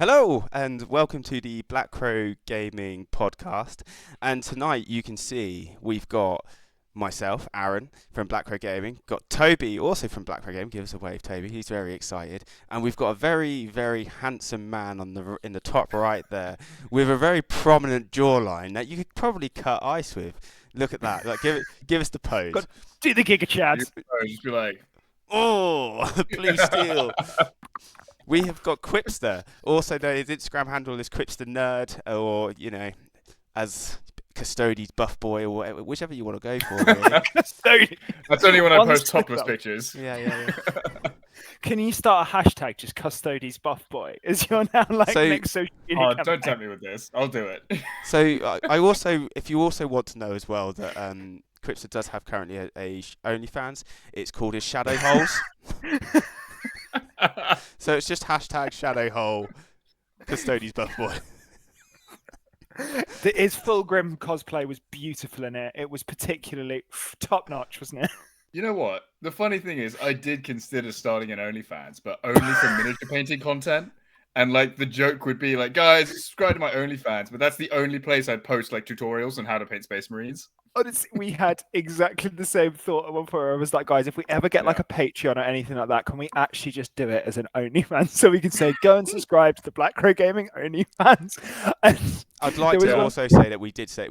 Hello and welcome to the Black Crow Gaming podcast. And tonight you can see we've got myself, Arron from Black Crow Gaming, got Toby also from Black Crow Gaming. Give us a wave, Toby. He's very excited, and we've got a very, very handsome man in the top right there with a very prominent jawline that you could probably cut ice with. Look at that! Like, give us the pose. Got do the Giga Chad. Just be like, Oh, blue steel. We have got Quipster, also known his Instagram handle is Quipster Nerd, or as Custodes Buff Boy, or whatever, whichever you want to go for. Really. that's only when I post topless pictures. Yeah. Can you start a hashtag just Custodes Buff Boy? Is your now next social media campaign? Don't tempt me with this. I'll do it. So I also, if you also want to know as well that Quipster does have currently a OnlyFans. It's called his Shadow Holes. So it's just hashtag Shadow Hole Custodes Buff Boy. His full Grim cosplay was beautiful in it. It was particularly top notch, wasn't it? You know what? The funny thing is, I did consider starting an OnlyFans, but only for miniature painting content. And the joke would be guys, subscribe to my OnlyFans, but that's the only place I'd post tutorials on how to paint Space Marines. Honestly, we had exactly the same thought at one point. I was like, guys, if we ever get a Patreon or anything like that, can we actually just do it as an OnlyFans? So we can say, go and subscribe to the Black Crow Gaming OnlyFans. And I'd like to also say that we did say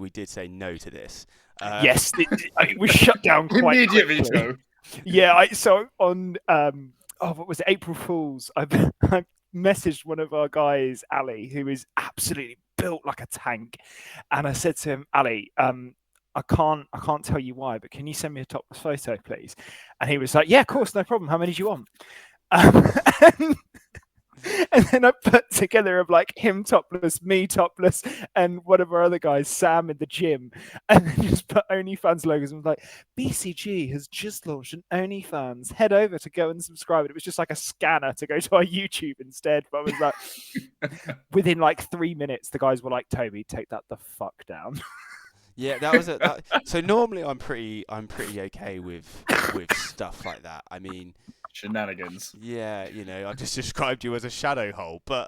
no to this. Yes, it was shut down quite immediately. Quickly. Yeah, so on what was it, April Fool's? I messaged one of our guys, Ali, who is absolutely built like a tank, and I said to him, Ali, I can't tell you why, but can you send me a topless photo, please? And he was like, yeah, of course, no problem. How many do you want? And then I put together of him topless, me topless, and one of our other guys, Sam, in the gym, and then just put OnlyFans logos and was like, BCG has just launched an OnlyFans. Head over to go and subscribe. And it was just like a scanner to go to our YouTube instead. But I was like, within 3 minutes, the guys were like, Toby, take that the fuck down. Yeah, that was it. So normally I'm pretty okay with stuff like that. I mean, shenanigans. Yeah, I've just described you as a shadow hole, but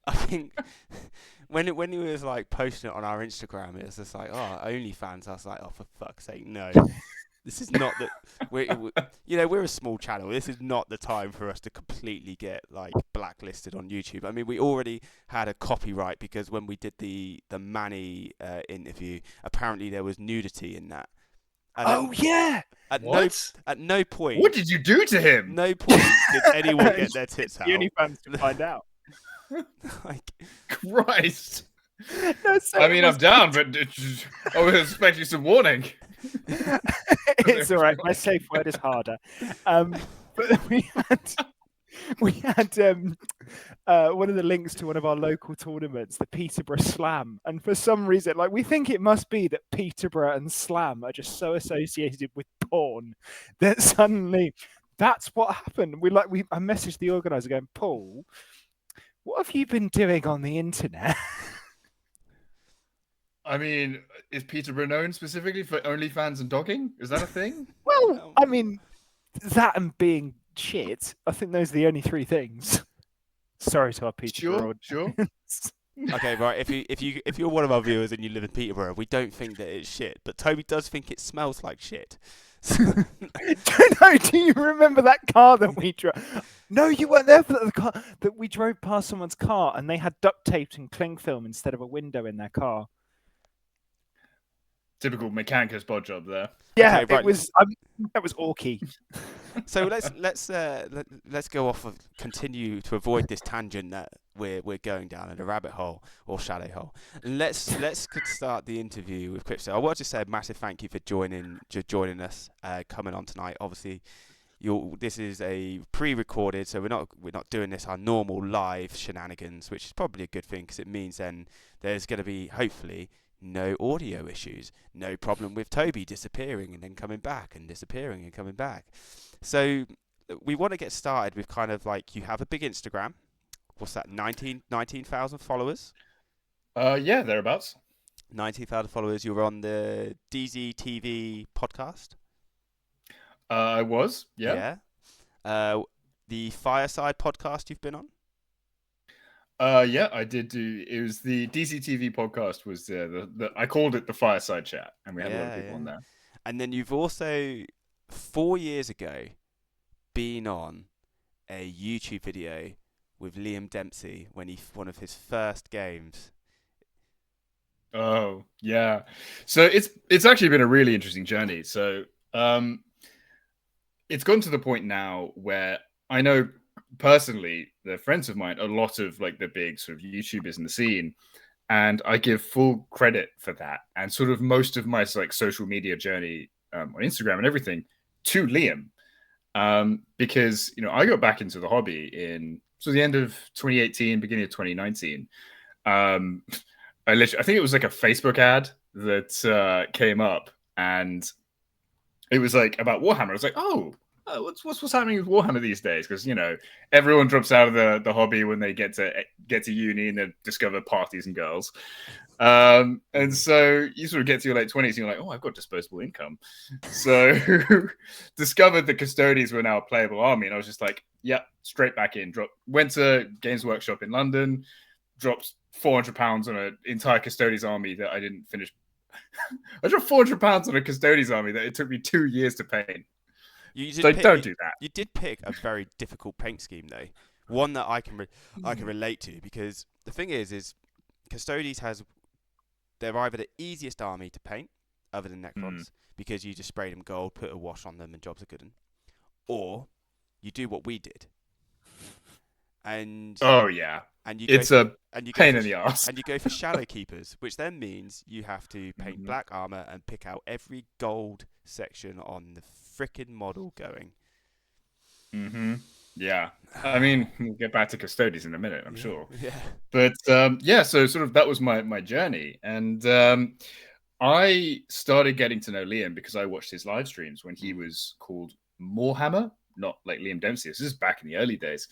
I think when he was posting it on our Instagram, it was just OnlyFans. I was like, oh, for fuck's sake, no. This is not the we're a small channel. This is not the time for us to completely get blacklisted on YouTube. I mean, we already had a copyright because when we did the Manny interview, apparently there was nudity in that. And yeah. At no point. What did you do to him? No point did anyone get their tits out. The OnlyFans to find out. Christ. No, I mean, I'm down, but I was expecting some warning. It's all right. My safe word is harder. But we had one of the links to one of our local tournaments, the Peterborough Slam, and for some reason, we think it must be that Peterborough and Slam are just so associated with porn that suddenly that's what happened. I messaged the organizer going, Paul, what have you been doing on the internet? I mean, is Peterborough known specifically for OnlyFans and dogging? Is that a thing? Well, I mean, that and being shit. I think those are the only three things. Sorry to our Peterborough. Sure. Okay, right. If you're one of our viewers and you live in Peterborough, we don't think that it's shit, but Toby does think it smells like shit. No, do you remember that car that we drove? No, you weren't there for the car that we drove past someone's car and they had duct tape and cling film instead of a window in their car. Typical Mechanicus bod job there. Yeah, okay, right. That was Orky. So let's go off of continue to avoid this tangent that we're going down in a rabbit hole or shadow hole. Let's start the interview with Quipster. I want to say a massive thank you for joining us, coming on tonight. Obviously, this is a pre-recorded, so we're not doing this our normal live shenanigans, which is probably a good thing because it means then there's going to be hopefully no audio issues, no problem with Toby disappearing and then coming back and disappearing and coming back. So we want to get started with kind of you have a big Instagram. What's that? 19,000 followers? Yeah, thereabouts. 19,000 followers. You're on the DZTV podcast. I was, yeah. Yeah. The Fireside podcast you've been on. Yeah, I did do. It was the DCTV podcast. Was the I called it the Fireside Chat, and we had a lot of Yeah, people on yeah. there. And then you've also 4 years ago been on a YouTube video with Liam Dempsey when one of his first games. Oh yeah, so it's actually been a really interesting journey. So it's gotten to the point now where I know personally, the friends of mine, a lot of like the big sort of YouTubers in the scene, and I give full credit for that. And sort of most of my like social media journey on Instagram and everything to Liam, because I got back into the hobby in the end of 2018, beginning of 2019. Um, I think it was like a Facebook ad that came up, and it was like about Warhammer. I was like, oh, what's happening with Warhammer these days? Because everyone drops out of the hobby when they get to uni and they discover parties and girls. And so you sort of get to your late 20s and you're like, oh, I've got disposable income. So discovered the Custodians were now a playable army, and I was just like, yep, straight back in. Went to Games Workshop in London, dropped £400 on an entire Custodians army that I didn't finish. I dropped £400 on a Custodians army that it took me 2 years to paint. Don't do that. You did pick a very difficult paint scheme, though. One that I can relate to, because the thing is Custodians they're either the easiest army to paint, other than Necrons, because you just spray them gold, put a wash on them, and jobs are good. Or you do what we did, and oh yeah, and you it's go a pain in the ass, and you go for Shadow Keepers, which then means you have to paint black armor and pick out every gold section on the frickin' model going. Yeah, I mean, we'll get back to Custodians in a minute, I'm sure. Yeah. But yeah, so sort of that was my journey, and I started getting to know Liam because I watched his live streams when he was called Morehammer, not like Liam Dempsey. This is back in the early days.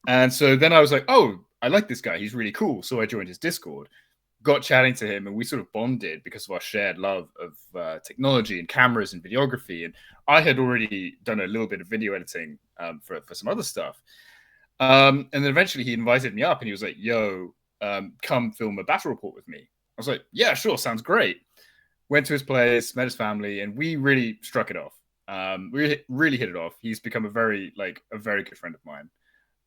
And so then I was like, oh, I like this guy. He's really cool. So I joined his Discord, got chatting to him, and we sort of bonded because of our shared love of technology and cameras and videography. And I had already done a little bit of video editing for some other stuff. And then eventually he invited me up and he was like, yo, come film a battle report with me. I was like, yeah, sure. Sounds great. Went to his place, met his family, and we really struck it off. We really hit it off. He's become a very good friend of mine.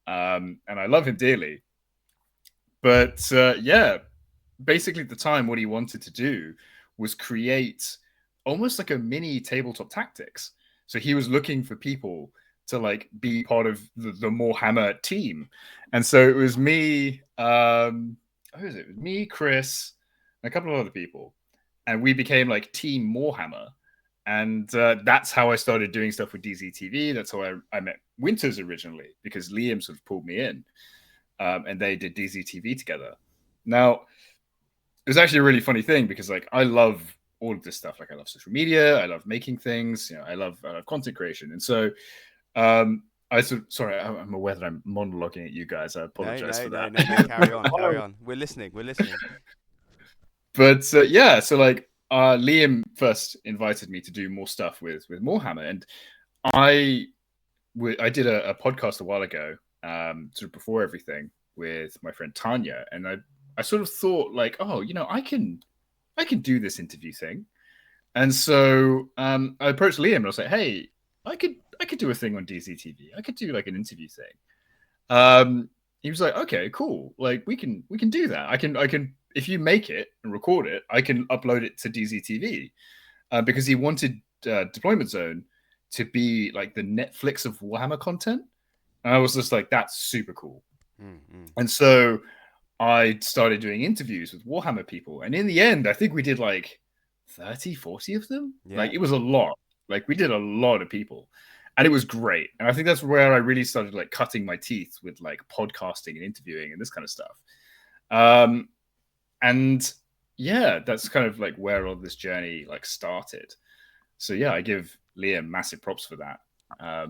And I love him dearly. But yeah, basically at the time, what he wanted to do was create almost like a mini tabletop tactics. So he was looking for people to like be part of the Morehammer team. And so it was me, who is it? It was me, Chris, and a couple of other people. And we became like Team Morehammer. And that's how I started doing stuff with DZTV. That's how I met Winters originally, because Liam sort of pulled me in. And they did DZTV together. Now, it was actually a really funny thing because like I love all of this stuff. Like I love social media, I love making things, I love content creation. And so I'm aware that I'm monologuing at you guys. I apologize for that. No, carry on. We're listening. But yeah, so like Liam first invited me to do more stuff with Morehammer, and I did a podcast a while ago, sort of before everything, with my friend Tanya, and I sort of thought like, oh, I can do this interview thing, and so I approached Liam and I was like, hey, I could do a thing on DZTV. I could do like an interview thing. He was like, okay, cool. Like we can do that. I can if you make it and record it, I can upload it to DZTV, because he wanted Deployment Zone to be like the Netflix of Warhammer content. And I was just like, that's super cool. And so I started doing interviews with Warhammer people. And in the end, I think we did like 30, 40 of them. Yeah. Like it was a lot. Like we did a lot of people. And it was great. And I think that's where I really started like cutting my teeth with like podcasting and interviewing and this kind of stuff. And yeah, that's kind of like where all this journey like started. So yeah, I give Liam massive props for that,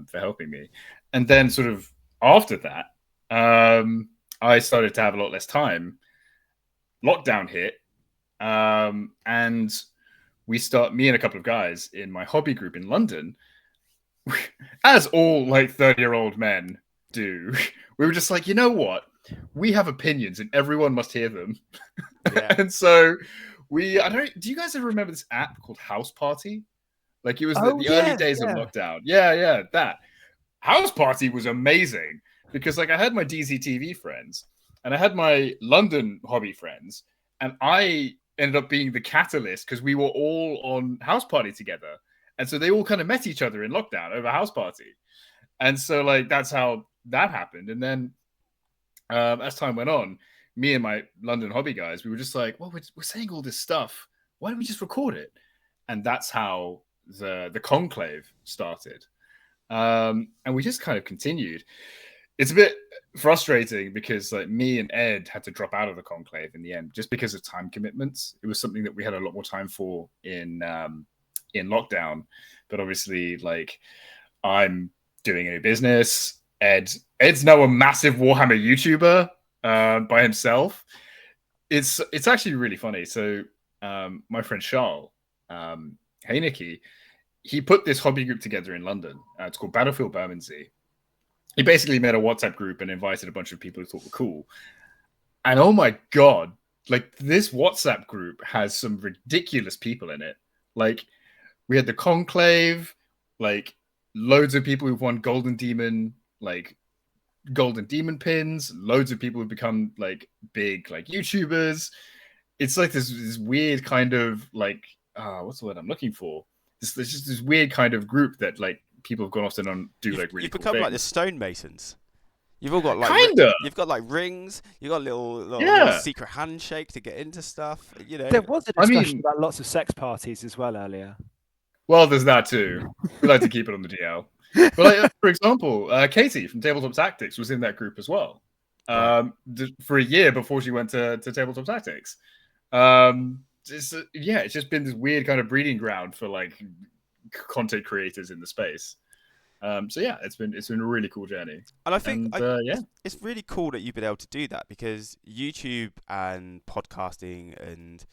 for helping me. And then sort of after that, I started to have a lot less time. Lockdown hit, and me and a couple of guys in my hobby group in London, as all like 30-year-old men do, we were just like, you know what? we have opinions and everyone must hear them. Yeah. And so do you guys ever remember this app called House Party? Like it was the early days of lockdown. Yeah, that. House Party was amazing because like I had my DZTV friends and I had my London hobby friends, and I ended up being the catalyst because we were all on House Party together. And so they all kind of met each other in lockdown over House Party. And so like that's how that happened. And then as time went on, me and my London hobby guys, we were just like, well, we're saying all this stuff. Why don't we just record it? And that's how the conclave started. And we just kind of continued. It's a bit frustrating because like me and Ed had to drop out of the conclave in the end just because of time commitments. It was something that we had a lot more time for in lockdown, but obviously like I'm doing a new business. Ed's now a massive Warhammer YouTuber by himself. It's actually really funny. So my friend Charles Heineke, he put this hobby group together in London. It's called Battlefield Bermondsey. He basically made a WhatsApp group and invited a bunch of people who thought were cool. And oh my God, like this WhatsApp group has some ridiculous people in it. Like we had the conclave, like loads of people who've won Golden Demon pins, loads of people who've become like big like YouTubers. It's like this weird kind of like what's the word I'm looking for? There's just this weird kind of group that like people have gone off and do like really cool become things. like the stonemasons. You've all got like you've got like rings. You've got little secret handshake to get into stuff. You know, there was a discussion about lots of sex parties as well earlier. Well, there's that too. We like to keep it on the DL. But like, for example, Katie from Tabletop Tactics was in that group as well for a year before she went to Tabletop Tactics. It's just been this weird kind of breeding ground for like content creators in the space. So yeah, it's been a really cool journey. And I think it's really cool that you've been able to do that because YouTube and podcasting and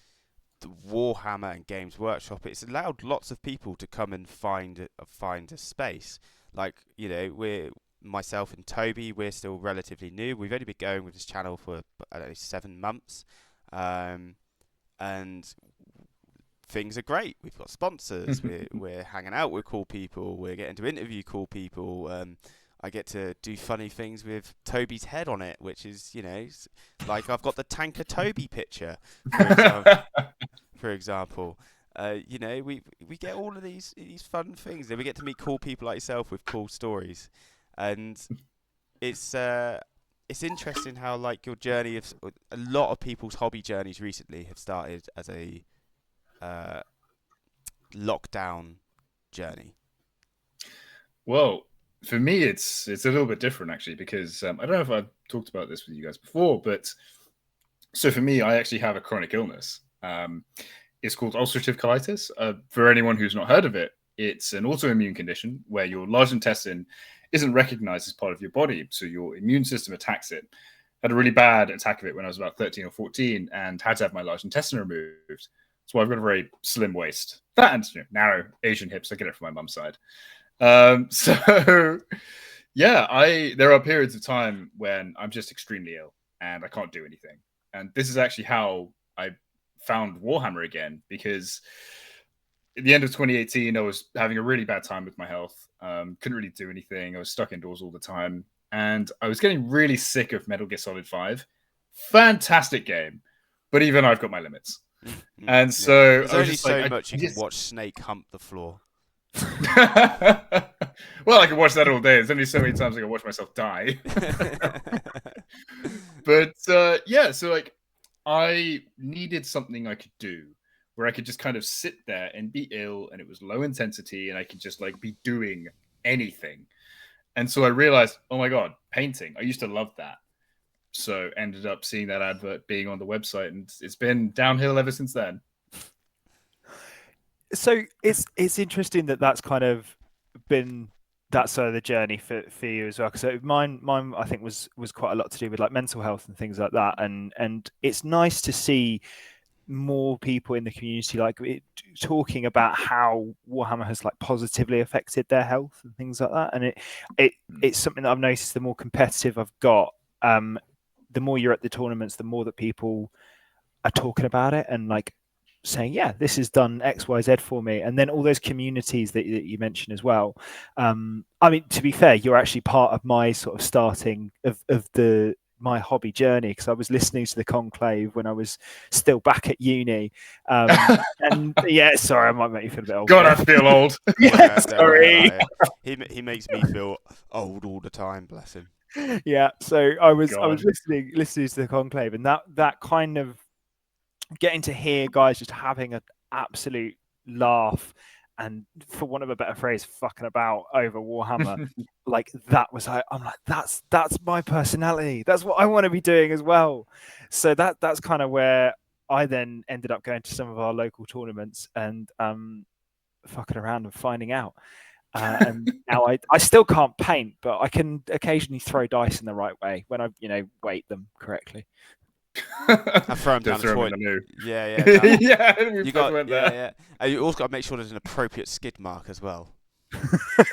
the Warhammer and Games Workshop, it's allowed lots of people to come and find a space. Like, you know, myself and Toby, we're still relatively new. We've only been going with this channel for 7 months, and things are great. We've got sponsors. we're hanging out with cool people. We're getting to interview cool people. I get to do funny things with Toby's head on it, which is, you know, like I've got the Tanker Toby picture, for example. You know, we get all of these fun things. Then we get to meet cool people like yourself with cool stories, and it's interesting how like your journey of a lot of people's hobby journeys recently have started as a lockdown journey. Well, for me, it's a little bit different actually because I don't know if I've talked about this with you guys before, but so for me, I actually have a chronic illness. It's called ulcerative colitis. For anyone who's not heard of it, it's an autoimmune condition where your large intestine isn't recognized as part of your body, so your immune system attacks it. I had a really bad attack of it when I was about 13 or 14 and had to have my large intestine removed. So I've got a very slim waist. That and narrow Asian hips. I get it from my mum's side. So yeah, there are periods of time when I'm just extremely ill and I can't do anything. And this is actually how I found Warhammer again, because at the end of 2018, I was having a really bad time with my health. Couldn't really do anything. I was stuck indoors all the time. And I was getting really sick of Metal Gear Solid 5. Fantastic game. But even I've got my limits. And so there's only so much you can watch Snake hump the floor. Well, I can watch that all day. There's only so many times I can watch myself die. But yeah, so like I needed something I could do where I could just kind of sit there and be ill, and it was low intensity, and I could just like be doing anything. And so I realized, oh my God, painting. I used to love that. So ended up seeing that advert being on the website, and it's been downhill ever since then. So it's interesting that's kind of been that side of the journey for you as well. Because mine I think was quite a lot to do with like mental health and things like that, and it's nice to see more people in the community like talking about how Warhammer has like positively affected their health and things like that. And it's something that I've noticed the more competitive I've got, the more you're at the tournaments, the more that people are talking about it and like saying, yeah, this has done XYZ for me. And then all those communities that you mentioned as well. I mean, to be fair, you're actually part of my sort of starting of my hobby journey, because I was listening to the Conclave when I was still back at uni. And yeah, sorry, I might make you feel a bit old. God, I feel old. Yeah, Don't worry sorry. about it. He makes me feel old all the time. Bless him. Yeah, so I was God. listening to the Conclave, and that kind of getting to hear guys just having an absolute laugh and, for want of a better phrase, fucking about over Warhammer. Like that was, I'm like, that's my personality. That's what I want to be doing as well. So that's kind of where I then ended up going to some of our local tournaments and fucking around and finding out. And now I still can't paint, but I can occasionally throw dice in the right way when I weight them correctly. I throw him down the toilet. Yeah. You got yeah. And you also got to make sure there's an appropriate skid mark as well.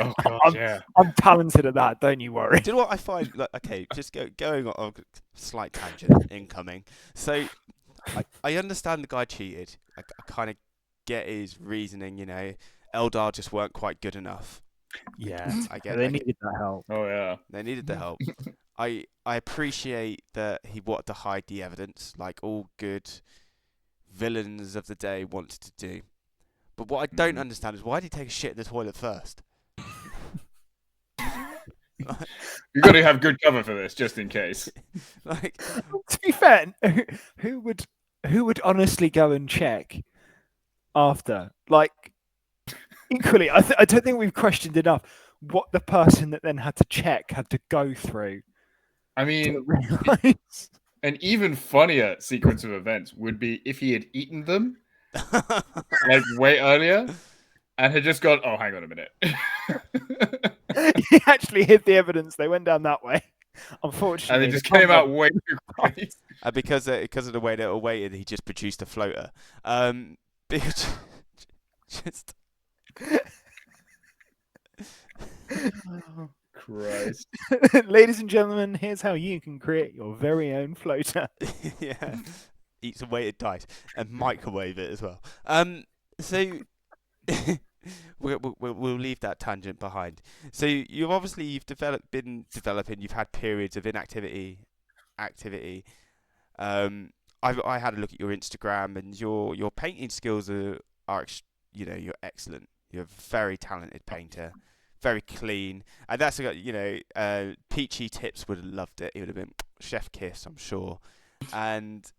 Oh God, I'm talented at that. Don't you worry. Do you know what I find? Like, okay, just going on a slight tangent incoming. So I understand the guy cheated. I kind of get his reasoning. Eldar just weren't quite good enough. Yeah, They needed that help. Oh yeah, they needed the help. I appreciate that he wanted to hide the evidence, like all good villains of the day wanted to do. But what I don't understand is, why did he take a shit in the toilet first? You've got to have good cover for this, just in case. Like, to be fair, who would honestly go and check after? Like, equally, I don't think we've questioned enough what the person that then had to check had to go through. I mean, an even funnier sequence of events would be if he had eaten them like way earlier and had just gone, oh, hang on a minute. He actually hid the evidence. They went down that way. Unfortunately. And it just came out way too quick. Because of the way they were weighted, he just produced a floater. Just... Oh, Christ. Ladies and gentlemen, here's how you can create your very own floater. Yeah. Eat some weighted dice and microwave it as well. So we'll leave that tangent behind. So you've been developing. You've had periods of inactivity, activity. I had a look at your Instagram, and your painting skills are you're excellent. You're a very talented painter, very clean, and that's Peachy Tips would have loved it. He would have been chef kiss, I'm sure. And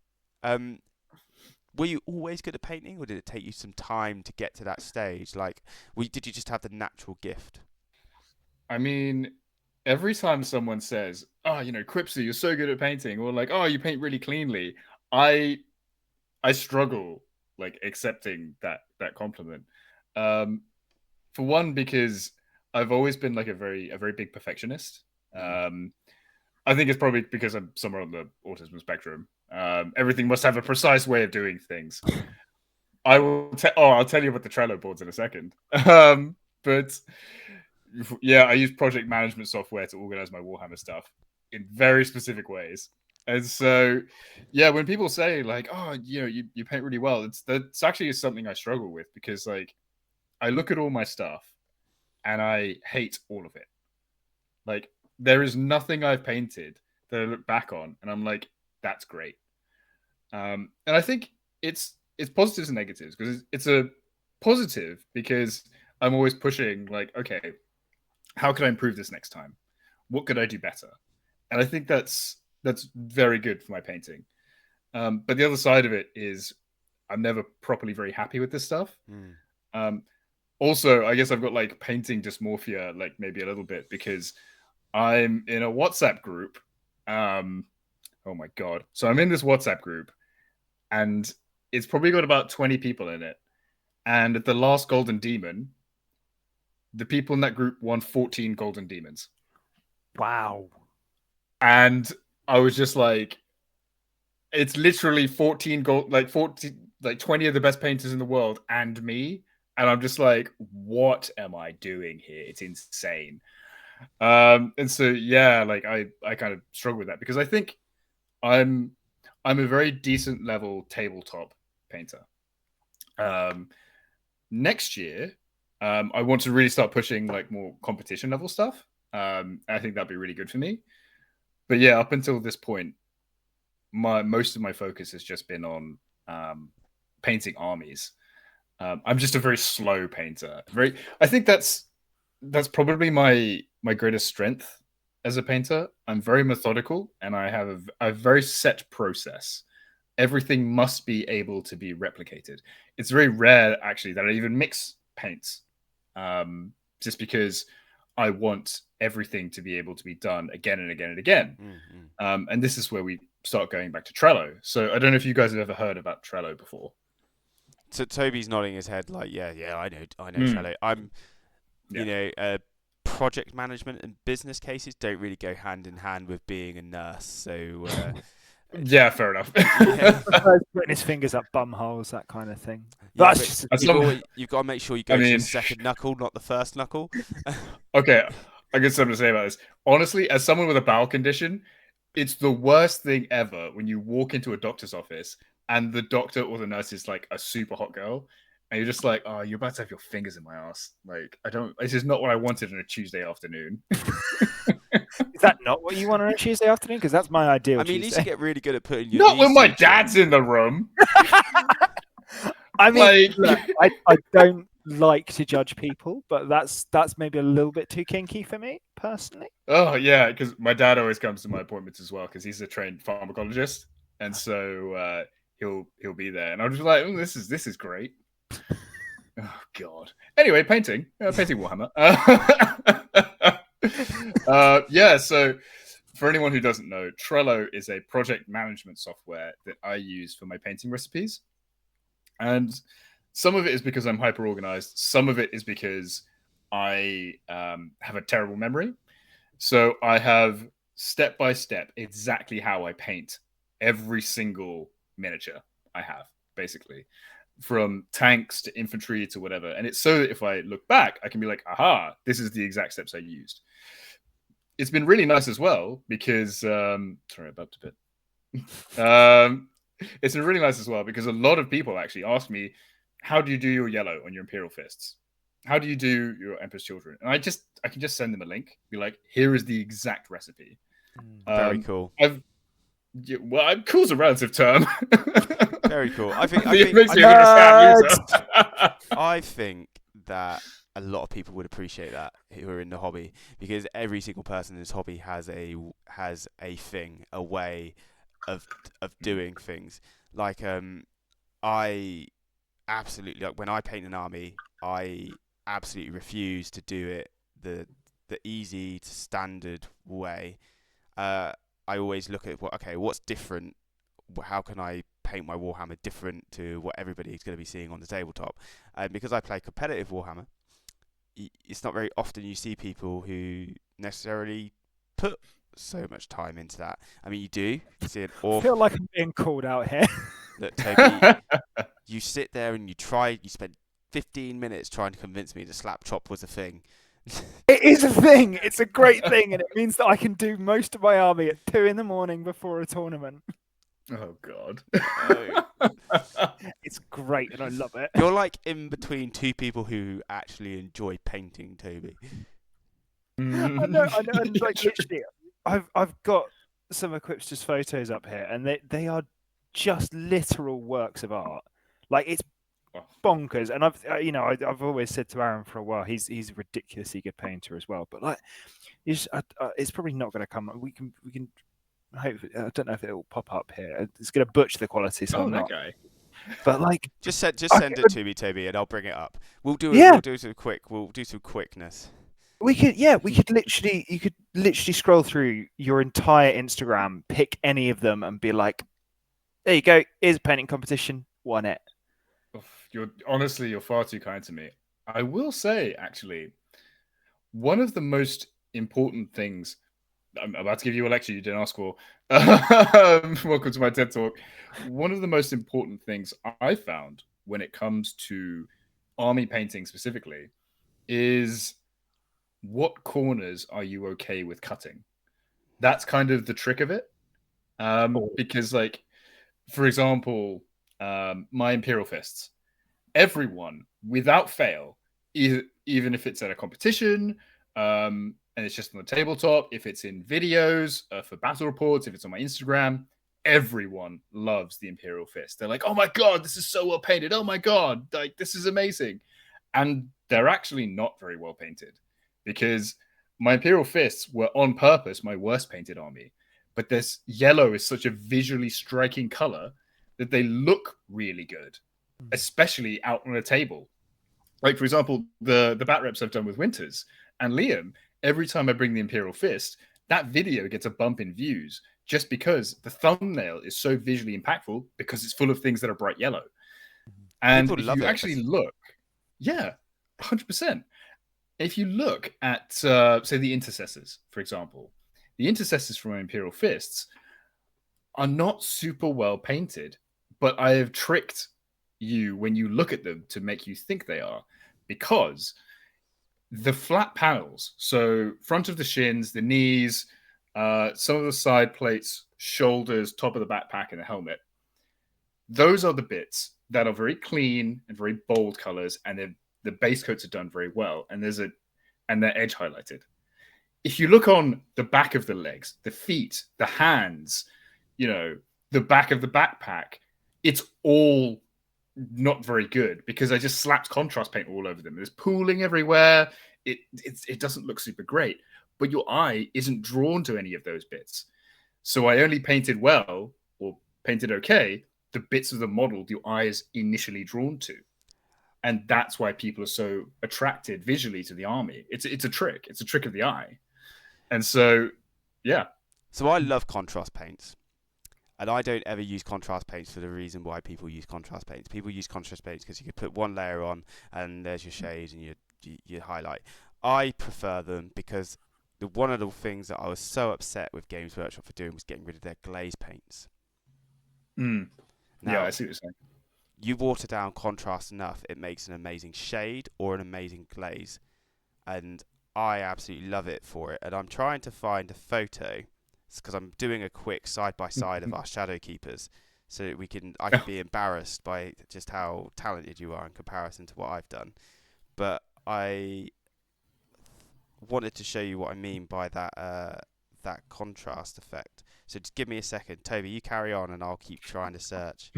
were you always good at painting, or did it take you some time to get to that stage? Like, did you just have the natural gift? I mean, every time someone says, "Oh, Quipster, you're so good at painting," or like, "Oh, you paint really cleanly," I struggle like accepting that compliment. For one, because I've always been like a very big perfectionist. I think it's probably because I'm somewhere on the autism spectrum. Everything must have a precise way of doing things. I'll tell you about the Trello boards in a second. But yeah, I use project management software to organize my Warhammer stuff in very specific ways. And so, yeah, when people say like, "Oh, you paint really well," that's actually something I struggle with, because like I look at all my stuff and I hate all of it. Like, there is nothing I've painted that I look back on and I'm like, that's great. And I think it's positives and negatives, because it's a positive because I'm always pushing like, okay, how could I improve this next time? What could I do better? And I think that's very good for my painting. But the other side of it is I'm never properly very happy with this stuff. Also, I guess I've got like painting dysmorphia, like maybe a little bit, because I'm in a WhatsApp group. Oh my God. So I'm in this WhatsApp group and it's probably got about 20 people in it. And at the last Golden Demon, the people in that group won 14 Golden Demons. Wow. And I was just like, it's literally 14 gold, like 20 of the best painters in the world and me. And I'm just like, what am I doing here? It's insane. And so, yeah, like I kind of struggle with that, because I think I'm a very decent level tabletop painter. Next year, I want to really start pushing like more competition level stuff. I think that'd be really good for me. But yeah, up until this point, most of my focus has just been on painting armies. I'm just a very slow painter. I think that's probably my greatest strength as a painter. I'm very methodical, and I have a very set process. Everything must be able to be replicated. It's very rare, actually, that I even mix paints, just because I want everything to be able to be done again and again and again. Mm-hmm. And this is where we start going back to Trello. So I don't know if you guys have ever heard about Trello before. So Toby's nodding his head like, yeah, I know Trello. Project management and business cases don't really go hand in hand with being a nurse. So yeah, fair enough. Putting his fingers up bum holes, that kind of thing. Yeah, That's you've got to make sure you go to the second knuckle, not the first knuckle. Okay, I got something to say about this. Honestly, as someone with a bowel condition, it's the worst thing ever when you walk into a doctor's office and the doctor or the nurse is like a super hot girl, and you're just like, oh, you're about to have your fingers in my ass. Like, this is not what I wanted on a Tuesday afternoon. Is that not what you want on a Tuesday afternoon? Because that's my ideal. I mean, Tuesday. you should get really good at putting your. Not when my dad's in the room. I mean, look, I don't like to judge people, but that's maybe a little bit too kinky for me personally. Oh yeah, because my dad always comes to my appointments as well because he's a trained pharmacologist, and so he'll be there, and I'm just like, oh, this is great. Oh god. Anyway, painting Warhammer. Yeah. So for anyone who doesn't know, Trello is a project management software that I use for my painting recipes. And some of it is because I'm hyper organized. Some of it is because I have a terrible memory. So I have step by step exactly how I paint every single miniature I have, basically, from tanks to infantry to whatever. And it's so that if I look back, I can be like, aha, this is the exact steps I used. It's been really nice as well because, sorry, I bumped a bit. It's been really nice as well because a lot of people actually ask me, how do you do your yellow on your Imperial Fists? How do you do your Emperor's Children? And I can just send them a link, be like, here is the exact recipe. Very cool. Cool's a relative term. Very cool. I think that a lot of people would appreciate that who are in the hobby, because every single person in this hobby has a thing, a way of doing things. Like I absolutely, like, when I paint an army, I absolutely refuse to do it the easy to standard way. I always look at what's different. How can I paint my Warhammer different to what everybody's going to be seeing on the tabletop? Because I play competitive Warhammer, it's not very often you see people who necessarily put so much time into that. I mean, you do. You see an awful. I feel like I'm being called out here. Look, Toby, you sit there and you spend 15 minutes trying to convince me that slap chop was a thing. It is a thing. It's a great thing, and it means that I can do most of my army at 2 a.m. before a tournament. Oh god. It's great, and I love it. You're like in between two people who actually enjoy painting, Toby. I know. And like, literally, I've got some of Quipster's photos up here, and they are just literal works of art. Like, it's bonkers. And I've always said to Arron for a while, he's a ridiculously good painter as well. But like, it's probably not going to come. We can. I don't know if it will pop up here. It's going to butcher the quality. So I'm not. Guy. But like, just send it to me, Toby, and I'll bring it up. We'll do some quickness. You could literally scroll through your entire Instagram, pick any of them, and be like, there you go. Here's a painting competition. Won it. You're far too kind to me. I will say, actually, one of the most important things. I'm about to give you a lecture you didn't ask for. Welcome to my TED Talk. One of the most important things I found when it comes to army painting specifically is what corners are you okay with cutting? That's kind of the trick of it. Because, like, for example, my Imperial Fists, everyone, without fail, even if it's at a competition, and it's just on the tabletop, if it's in videos, for battle reports, if it's on my Instagram, everyone loves the Imperial Fist. They're like, oh my God, this is so well painted. Oh my God, like, this is amazing. And they're actually not very well painted, because my Imperial Fists were on purpose my worst painted army. But this yellow is such a visually striking color that they look really good, especially out on a table. Like, for example, the bat reps I've done with Winters and Liam, every time I bring the Imperial Fist, that video gets a bump in views just because the thumbnail is so visually impactful, because it's full of things that are bright yellow. And People if love you it. actually look, yeah, 100%. If you look at, say, the Intercessors, for example, the Intercessors from Imperial Fists are not super well painted, but I have tricked you when you look at them to make you think they are, because the flat panels, so front of the shins, the knees, some of the side plates, shoulders, top of the backpack, and the helmet, those are the bits that are very clean and very bold colors, and the base coats are done very well, and they're edge highlighted. If you look on the back of the legs, the feet, the hands, the back of the backpack, it's all not very good, because I just slapped contrast paint all over them. There's pooling everywhere. It doesn't look super great, but your eye isn't drawn to any of those bits. So I only painted well, or painted okay, the bits of the model your eye is initially drawn to. And that's why people are so attracted visually to the army. It's a trick. It's a trick of the eye. And so, yeah. So I love contrast paints. And I don't ever use contrast paints for the reason why people use contrast paints. People use contrast paints because you could put one layer on and there's your shades and you highlight. I prefer them because one of the things that I was so upset with Games Workshop for doing was getting rid of their glaze paints. Now, yeah, I see what you're saying. You water down contrast enough, it makes an amazing shade or an amazing glaze. And I absolutely love it for it. And I'm trying to find a photo, because I'm doing a quick side-by-side of our Shadow Keepers, so that I can be embarrassed by just how talented you are in comparison to what I've done. But I wanted to show you what I mean by that contrast effect. So just give me a second. Toby, you carry on and I'll keep trying to search.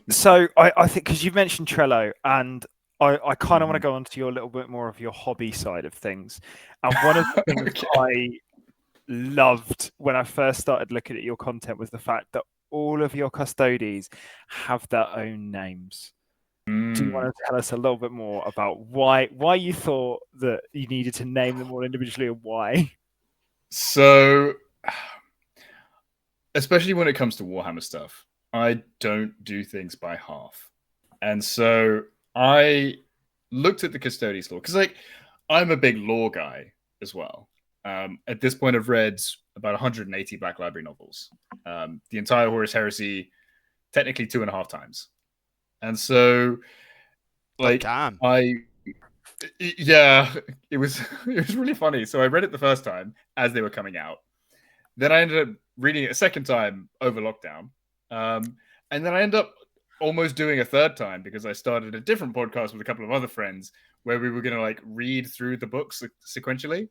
So I think, because you've mentioned Trello, and I kind of want to go on to your little bit more of your hobby side of things. And one of the things I loved when I first started looking at your content was the fact that all of your custodies have their own names. Do you want to tell us a little bit more about why you thought that you needed to name them all individually, and why? So, especially when it comes to Warhammer stuff, I don't do things by half. And so I looked at the Custodies lore, because, like, I'm a big lore guy as well. At this point, I've read about 180 Black Library novels. The entire Horus Heresy, technically 2.5 times. And so, like, yeah, it was really funny. So I read it the first time as they were coming out. Then I ended up reading it a second time over lockdown. And then I ended up almost doing a third time, because I started a different podcast with a couple of other friends where we were going to, like, read through the books sequentially.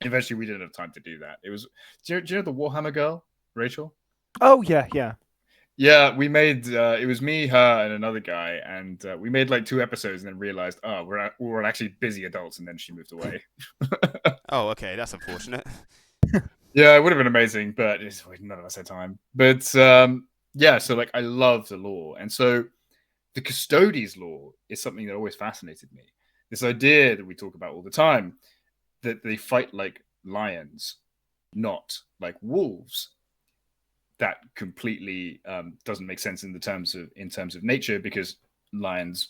Eventually, we didn't have time to do that. It was, do you know the Warhammer girl, Rachel? Oh, yeah. Yeah, we made, it was me, her, and another guy, and we made like 2 episodes and then realized, we're actually busy adults, and then she moved away. Oh, okay, that's unfortunate. Yeah, it would have been amazing, but none of us had time. But yeah, so, like, I love the lore. And so the Custodes lore is something that always fascinated me. This idea that we talk about all the time, that they fight like lions, not like wolves. That completely doesn't make sense in terms of nature, because lions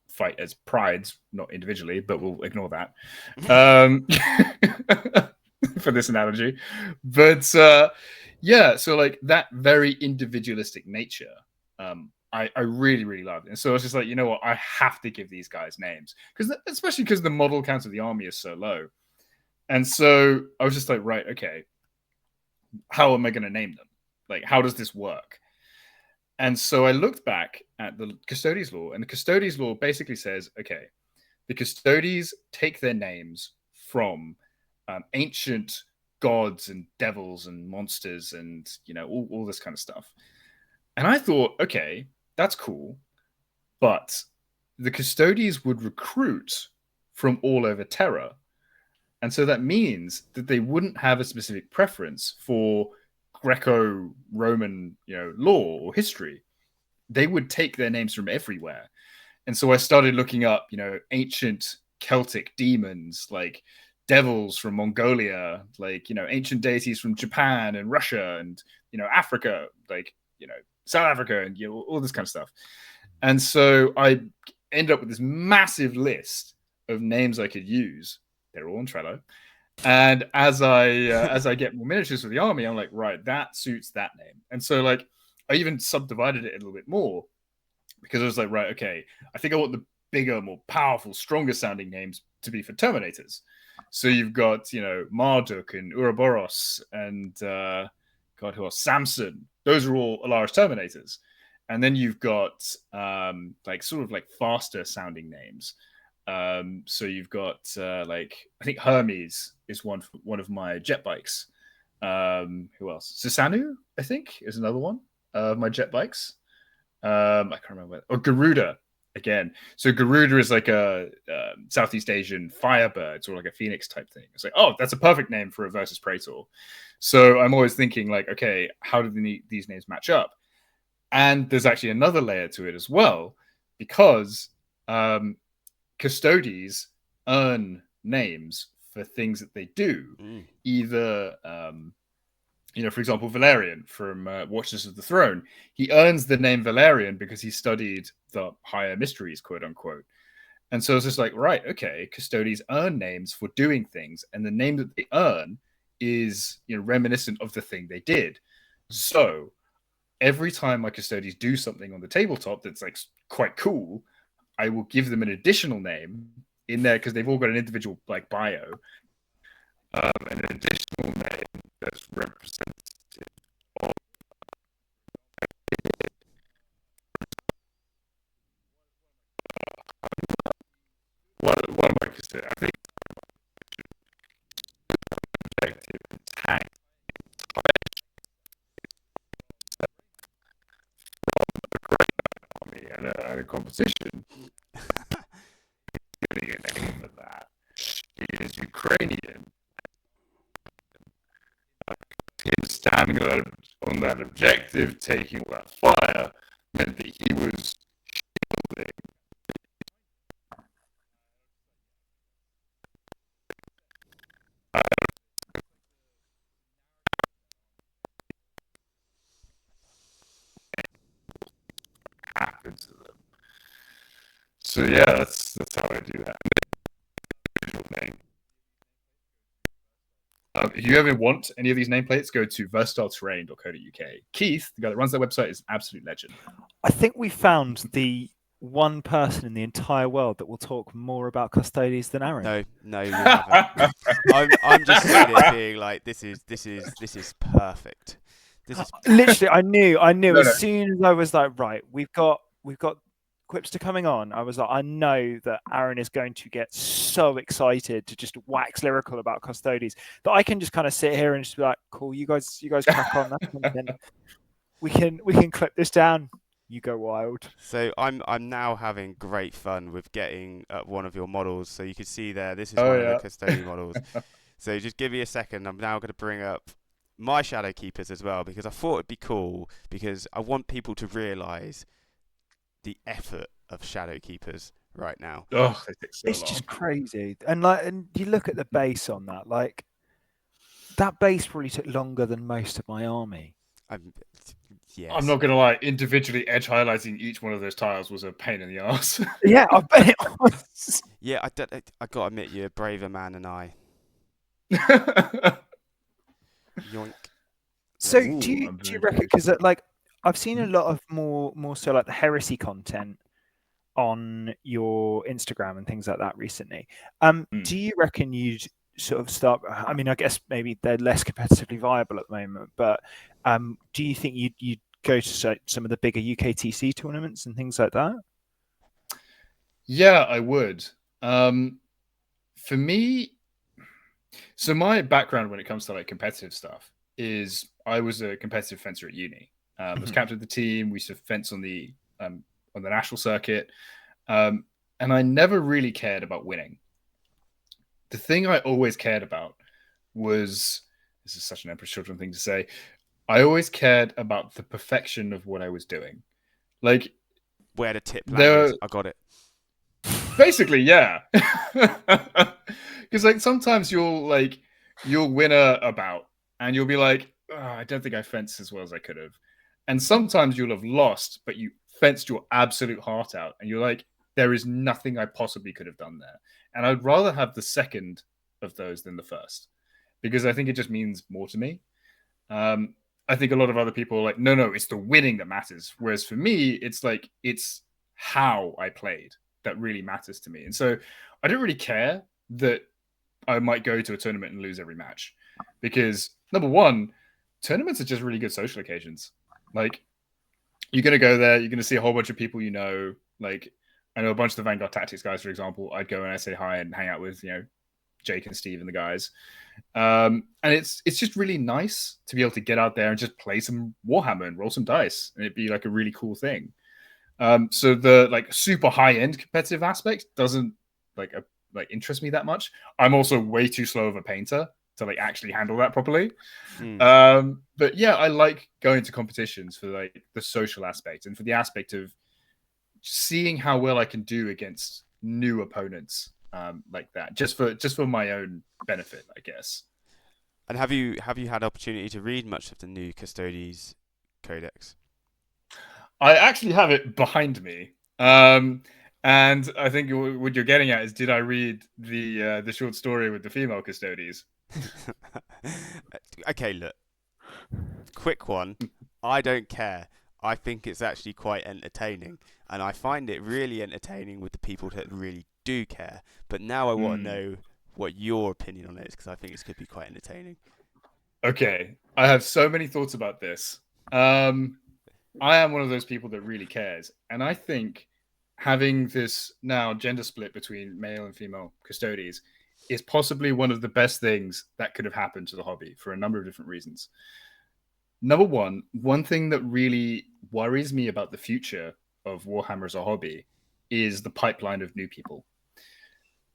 fight as prides, not individually, but we'll ignore that for this analogy. But yeah, so, like, that very individualistic nature, I really, really loved. And so I was just like, you know what, I have to give these guys names, especially because the model count of the army is so low. And so I was just like, right, okay, how am I going to name them? Like, how does this work? And so I looked back at the Custodes law, and the Custodes law basically says, okay, the Custodes take their names from ancient gods and devils and monsters and, you know, all this kind of stuff. And I thought, okay, that's cool. But the Custodes would recruit from all over Terra. And so that means that they wouldn't have a specific preference for Greco-Roman, law or history. They would take their names from everywhere. And so I started looking up, ancient Celtic demons, like devils from Mongolia, like, ancient deities from Japan and Russia and, Africa, like, South Africa and, all this kind of stuff. And so I ended up with this massive list of names I could use. They're all on Trello. And as I get more miniatures for the army, I'm like, right, that suits that name. And so like I even subdivided it a little bit more because I was like, right, okay, I think I want the bigger, more powerful, stronger sounding names to be for Terminators. So you've got, Marduk and Ouroboros and God, who else? Samson. Those are all Alaris Terminators. And then you've got like sort of like faster sounding names. So you've got like I think Hermes is one of my jet bikes. Who else? Susanoo, I think, is another one of my jet bikes. I can't remember. Or Garuda again. So Garuda is like a Southeast Asian firebird, or like a phoenix type thing. It's like, oh, that's a perfect name for a Versus Praetor. So I'm always thinking like, okay, how do these names match up? And there's actually another layer to it as well, because Custodes earn names for things that they do. Either, for example, Valerian from Watchers of the Throne, he earns the name Valerian because he studied the higher mysteries, quote unquote. And so it's just like, right, okay, Custodes earn names for doing things, and the name that they earn is reminiscent of the thing they did. So every time my Custodes do something on the tabletop that's like quite cool, I will give them an additional name in there because they've all got an individual like bio, an additional name that's representative of what am I considering? I think objective and tag army and a competition. Giving a name for that is Ukrainian. Him standing on that objective, taking all that fire, meant that he was shielding. Happened to them. So yeah, that's how I do that. Name. If you ever want any of these nameplates, go to versatileterrain.co.uk. Keith, the guy that runs that website, is an absolute legend. I think we found the one person in the entire world that will talk more about Custodes than Arron. No, you haven't. I'm just sitting here being like, this is perfect. This is literally. I knew as soon as I was like, right, we've got Quipster coming on. I was like, I know that Arron is going to get so excited to just wax lyrical about Custodes that I can just kind of sit here and just be like, cool, you guys crack on that, and then we can clip this down. You go wild. So I'm now having great fun with getting one of your models. So you can see there, this is one of the Custodes models. So just give me a second. I'm now going to bring up my Shadow Keepers as well, because I thought it'd be cool, because I want people to realise the effort of Shadow Keepers right now. Oh, it's just crazy. And you look at the base on that, like that base probably took longer than most of my army. Yes. I'm not gonna lie, individually edge highlighting each one of those tiles was a pain in the ass. Yeah, I bet it was. Yeah, I gotta admit, you're a braver man than I. Yoink. So do you reckon, because like I've seen a lot of more so like the heresy content on your Instagram and things like that recently. Do you reckon you'd sort of start? I mean, I guess maybe they're less competitively viable at the moment, but do you think you'd go to some of the bigger UKTC tournaments and things like that? Yeah, I would. For me, so my background when it comes to like competitive stuff is I was a competitive fencer at uni. I was captain of the team. We used to fence on the national circuit, and I never really cared about winning. The thing I always cared about was, this is such an Emperor's Children thing to say, I always cared about the perfection of what I was doing. Like, where the tip landed. I got it. Basically, yeah. Because like sometimes you'll win a bout and you'll be like, oh, I don't think I fenced as well as I could have. And sometimes you'll have lost, but you fenced your absolute heart out, and you're like, there is nothing I possibly could have done there. And I'd rather have the second of those than the first, because I think it just means more to me. I think a lot of other people are like, no, it's the winning that matters. Whereas for me, it's like, it's how I played that really matters to me. And so I don't really care that I might go to a tournament and lose every match, because number one, tournaments are just really good social occasions. Like, you're going to go there, you're going to see a whole bunch of people you know. Like, I know a bunch of the Vanguard Tactics guys, for example. I'd go and I say hi and hang out with, Jake and Steve and the guys. And it's just really nice to be able to get out there and just play some Warhammer and roll some dice, and it'd be like a really cool thing. So the like super high end competitive aspect doesn't like interest me that much. I'm also way too slow of a painter to like actually handle that properly. But yeah, I like going to competitions for like the social aspect and for the aspect of seeing how well I can do against new opponents, like that, just for my own benefit, I guess. And have you had opportunity to read much of the new Custodes Codex? I actually have it behind me. And I think what you're getting at is, did I read the short story with the female Custodes? Okay, look. Quick one. I don't care. I think it's actually quite entertaining. And I find it really entertaining with the people that really do care. But now I want to know what your opinion on it is, because I think this could be quite entertaining. Okay. I have so many thoughts about this. I am one of those people that really cares. And I think having this now gender split between male and female Custodes is possibly one of the best things that could have happened to the hobby for a number of different reasons. Number one thing that really worries me about the future of Warhammer as a hobby is the pipeline of new people.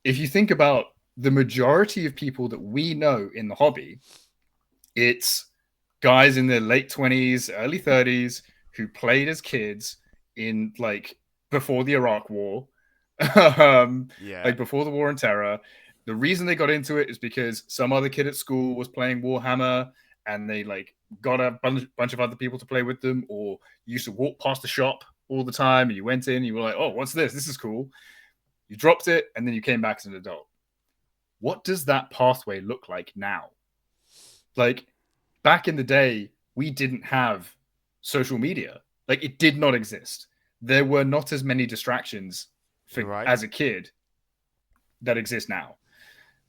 If you think about the majority of people that we know in the hobby, it's guys in their late 20s, early 30s who played as kids in like before the Iraq War, like before the War on Terror. The reason they got into it is because some other kid at school was playing Warhammer, and they like got a bunch of other people to play with them, or you used to walk past the shop all the time and you went in, you were like, oh, what's this? This is cool. You dropped it, and then you came back as an adult. What does that pathway look like now? Like, back in the day, we didn't have social media. Like, it did not exist. There were not as many distractions as a kid that exist now.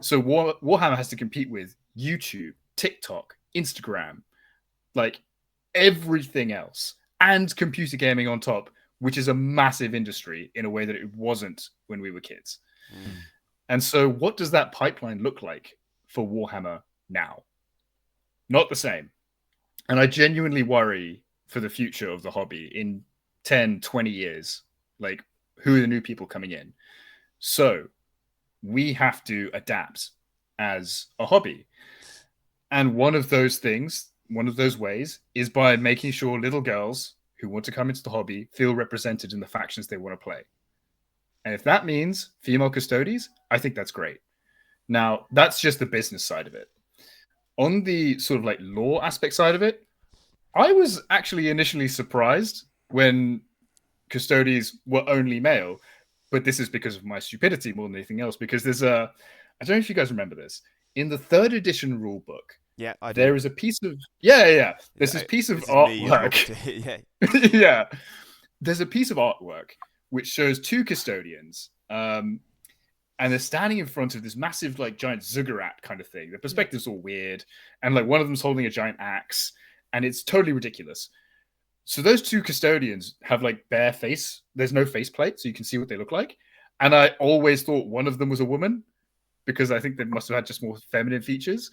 So Warhammer has to compete with YouTube, TikTok, Instagram, like everything else, and computer gaming on top, which is a massive industry in a way that it wasn't when we were kids. And so what does that pipeline look like for Warhammer now? Not the same. And I genuinely worry for the future of the hobby in 10, 20 years. Like, who are the new people coming in? So we have to adapt as a hobby. And one of those things, one of those ways, is by making sure little girls who want to come into the hobby feel represented in the factions they want to play. And if that means female Custodes, I think that's great. Now, that's just the business side of it. On the sort of like lore aspect side of it, I was actually initially surprised when Custodes were only male, but this is because of my stupidity more than anything else, because there's I don't know if you guys remember this, in the 3rd edition rule book, there is a piece of there's this piece of artwork. There's a piece of artwork which shows 2 custodians, and they're standing in front of this massive, like, giant ziggurat kind of thing. The perspective's all weird, and like one of them's holding a giant axe, and it's totally ridiculous. So those two custodians have like bare face. There's no faceplate, so you can see what they look like. And I always thought one of them was a woman because I think they must have had just more feminine features.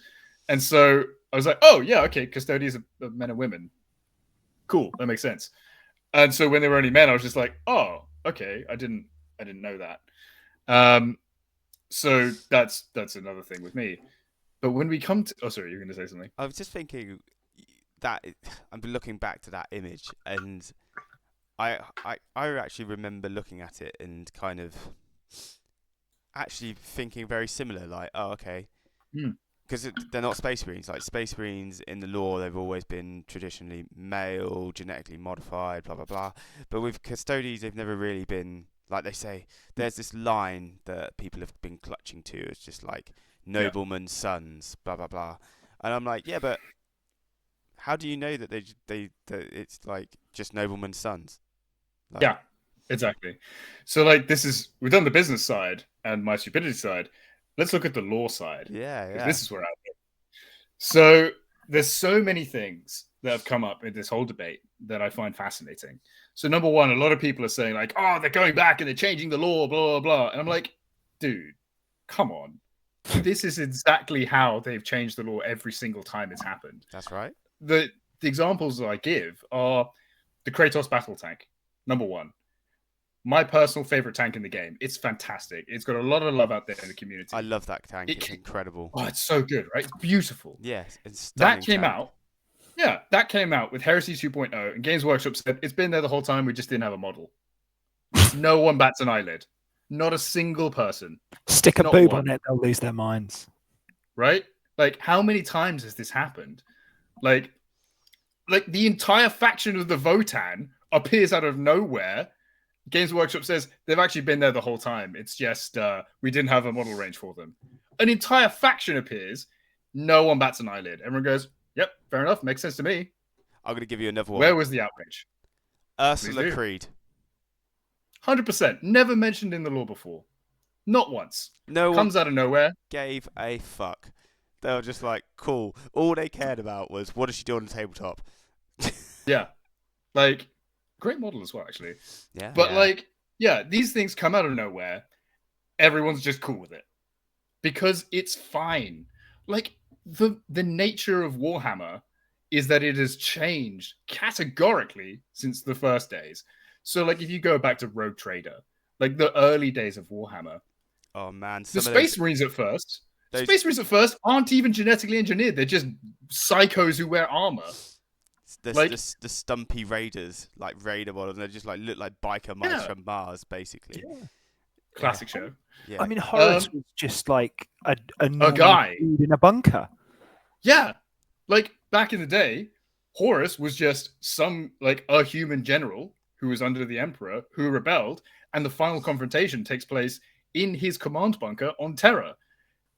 And so I was like, oh yeah, okay, custodians are men and women. Cool, that makes sense. And so when they were only men, I was just like, oh, okay, I didn't know that. So that's another thing with me. But when we come to, oh, sorry, you're going to say something. I was just thinking that I'm looking back to that image, and I actually remember looking at it and kind of actually thinking very similar. Like, oh, okay, because they're not Space Marines. Like Space Marines in the lore, they've always been traditionally male, genetically modified, blah blah blah. But with Custodians, they've never really been. Like they say, there's this line that people have been clutching to. It's just like noblemen's sons, blah blah blah. And I'm like, yeah, but how do you know that that it's like just noblemen's sons? Like, yeah, exactly. So like we've done the business side and my stupidity side. Let's look at the lore side. Yeah. This is where I'm at. So there's so many things that have come up in this whole debate that I find fascinating. So number one, a lot of people are saying like, oh, they're going back and they're changing the law, blah, blah, blah. And I'm like, dude, come on. This is exactly how they've changed the law every single time it's happened. That's right. The examples that I give are the Kratos battle tank, number one. My personal favorite tank in the game. It's fantastic. It's got a lot of love out there in the community. I love that tank. It's incredible. Oh, it's so good, right? It's beautiful. Yes, it's that came out. Yeah, that came out with Heresy 2.0, and Games Workshop said it's been there the whole time. We just didn't have a model. No one bats an eyelid. Not a single person. Stick a boob on it, they'll lose their minds. Right? Like, how many times has this happened? Like the entire faction of the Votan appears out of nowhere. Games Workshop says they've actually been there the whole time. It's just we didn't have a model range for them. An entire faction appears. No one bats an eyelid. Everyone goes, yep, fair enough. Makes sense to me. I'm going to give you another one. Where was the outrage? Ursula Creed. 100%. Never mentioned in the lore before. Not once. No Comes out of nowhere. Gave a fuck. They were just like, cool. All they cared about was, what does she do on the tabletop? Yeah. Like, great model as well, actually. Yeah. But, these things come out of nowhere. Everyone's just cool with it. Because it's fine. Like, the nature of Warhammer is that it has changed categorically since the first days. So, like, if you go back to Rogue Trader, like the early days of Warhammer. Oh, man. The Space Marines at first. Space Marines at first aren't even genetically engineered. They're just psychos who wear armor. The stumpy raiders, like raider models, they just like look like biker mice from Mars, basically. Yeah. Classic show. Yeah. I mean, Horus was just like a guy dude in a bunker. Yeah, like back in the day, Horus was just a human general who was under the Emperor who rebelled, and the final confrontation takes place in his command bunker on Terra.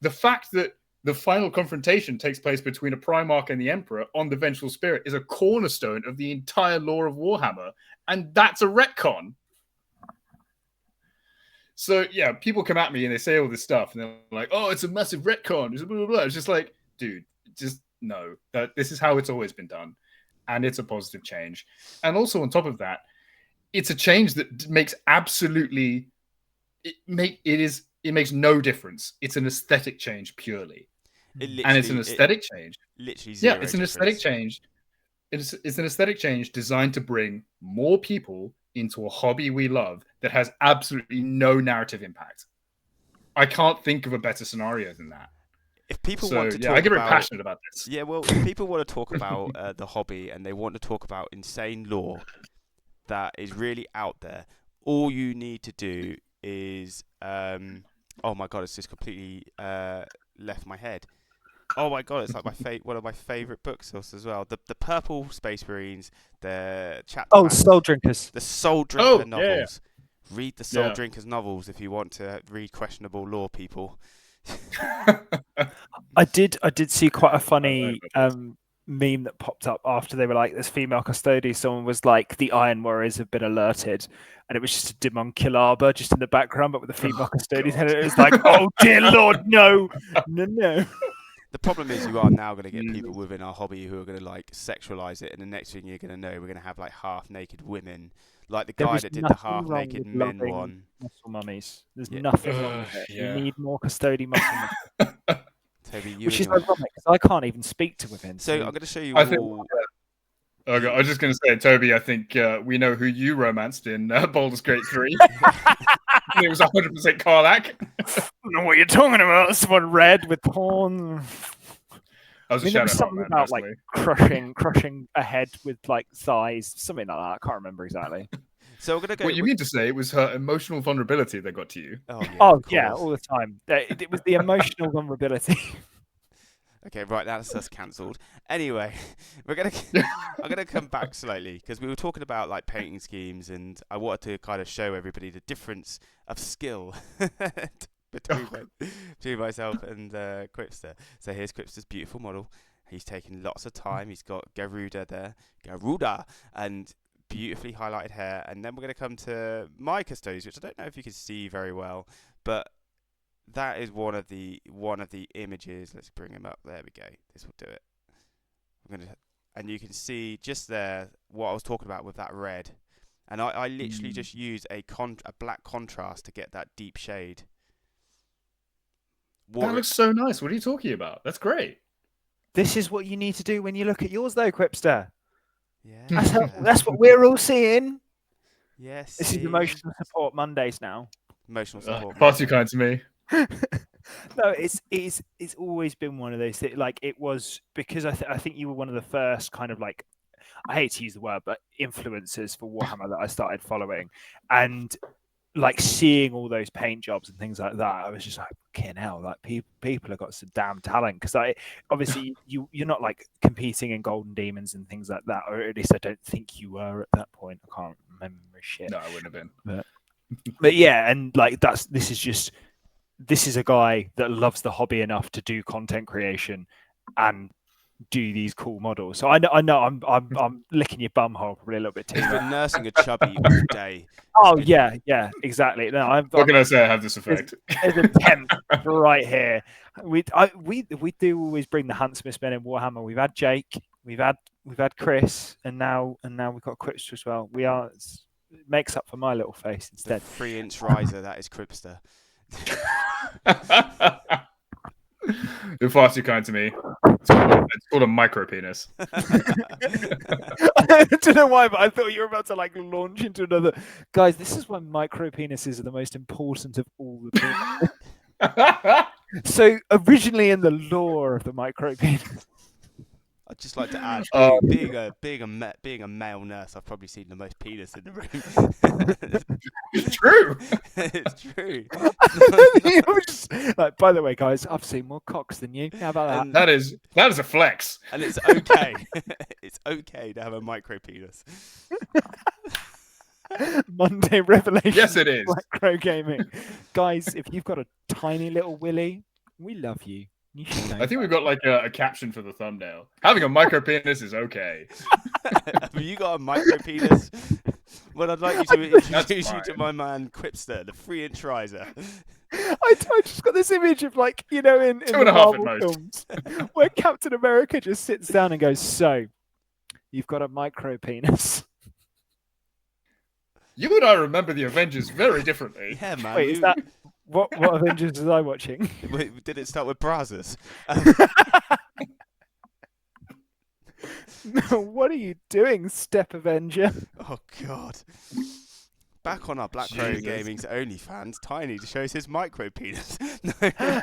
The fact that the final confrontation takes place between a Primarch and the Emperor on the Vengeful Spirit is a cornerstone of the entire lore of Warhammer, and that's a retcon. So, yeah, people come at me and they say all this stuff, and they're like, oh, it's a massive retcon. It's blah, blah, blah. It's just like, dude, just no. This is how it's always been done, and it's a positive change. And also, on top of that, it's a change that makes absolutely... It makes no difference. It's an aesthetic change purely. And it's an aesthetic change. Literally zero it's an aesthetic change. It's an aesthetic change designed to bring more people into a hobby we love that has absolutely no narrative impact. I can't think of a better scenario than that. If people want to talk I get very passionate about this. Yeah, well, if people want to talk about the hobby and they want to talk about insane lore that is really out there, all you need to do is oh my god, it's just completely left my head. Oh my god, it's like one of my favourite books as well. The Purple Space Marines, the chapter. Oh, Soul Drinkers. The Soul Drinker novels. Yeah. Read the Soul Drinkers novels if you want to read questionable lore, people. I did see quite a funny meme that popped up after they were like, "There's female custody." Someone was like, "The Iron Warriors have been alerted," and it was just a Dimunculaba just in the background, but with the female custodies, and it was like, "Oh dear Lord, no, no, no." The problem is you are now going to get people within our hobby who are going to like sexualize it, and the next thing you're going to know, we're going to have like half-naked women, like the guy that did the half-naked men one. Muscle mummies. There's Yeah. nothing wrong with it. Yeah. You need more custody muscle mummies. Toby, you Which and is your- ironic because I can't even speak to women. So I'm going to show you I think- all. Okay, I was just going to say, Toby, I think we know who you romanced in Baldur's Gate 3. It was 100% Karlach. I don't know what you're talking about. Someone red with horns. I was I a mean, there was shadow something man, about like crushing a head with like thighs, something like that. I can't remember exactly. So I'm going to go. What you mean to say it was her emotional vulnerability that got to you? Oh yeah, Oh of yeah, course. all the time. It was the emotional vulnerability. Okay, right, that's us cancelled. Anyway, I'm gonna come back slightly because we were talking about like painting schemes, and I wanted to kind of show everybody the difference of skill between myself and Quipster. So here's Quipster's beautiful model. He's taken lots of time. He's got Garuda there, and beautifully highlighted hair. And then we're gonna come to my custodians, which I don't know if you can see very well, but that is one of the images. Let's bring him up. There we go. This will do it. And you can see just there what I was talking about with that red. And I literally just used a black contrast to get that deep shade. That looks so nice. What are you talking about? That's great. This is what you need to do when you look at yours, though, Quipster. Yeah. That's what we're all seeing. Yes. This is Emotional Support Mondays now. Emotional support. Far too kind to me. No, it's always been one of those things. Like it was because I think you were one of the first kind of like, I hate to use the word, but influencers for Warhammer that I started following, and like seeing all those paint jobs and things like that, I was just like, fucking hell, like people have got some damn talent. Because obviously you're not like competing in Golden Demons and things like that, or at least I don't think you were at that point. I can't remember shit. No, I wouldn't have been. But yeah, and like this is a guy that loves the hobby enough to do content creation and do these cool models. So I know I'm licking your bum hole probably a little bit too He's much. been nursing a chubby all day. Oh yeah, exactly. No, What can I say? I have this effect. There's a temp right here. We do always bring the handsomest men in Warhammer. We've had Jake, we've had Chris, and now we've got Quipster as well. It makes up for my little face The instead. 3-inch riser, that is Quipster. You're far too kind to me. It's called a micro penis. I don't know why, but I thought you were about to like launch into another. Guys, this is why micro penises are the most important of all the penises. So originally in the lore of the micro penis. I'd just like to add, being a male nurse, I've probably seen the most penis in the room. It's true. It's true. You were just like, by the way, guys, I've seen more cocks than you. How about that? And, That is a flex. and it's okay. It's okay to have a micro penis. Monday revelation. Yes, it is. Micro gaming, guys. If you've got a tiny little willy, we love you. You should know. I think we've got like a caption for the thumbnail. Having a micro penis is okay. Have you got a micro penis? Well, I'd like you to introduce you to fine. my man Quipster, the 3-inch riser. I just got this image of like, in 2.5 the at Marvel most. films where Captain America just sits down and goes, "So, you've got a micro penis." You and I remember the Avengers very differently. Yeah, man. Wait, is that what Avengers was I watching? Wait, did it start with Brazzers? No, what are you doing, Step Avenger? Oh God. Back on our Black Crow Jesus. Gaming's OnlyFans, Tiny shows his micro penis. No.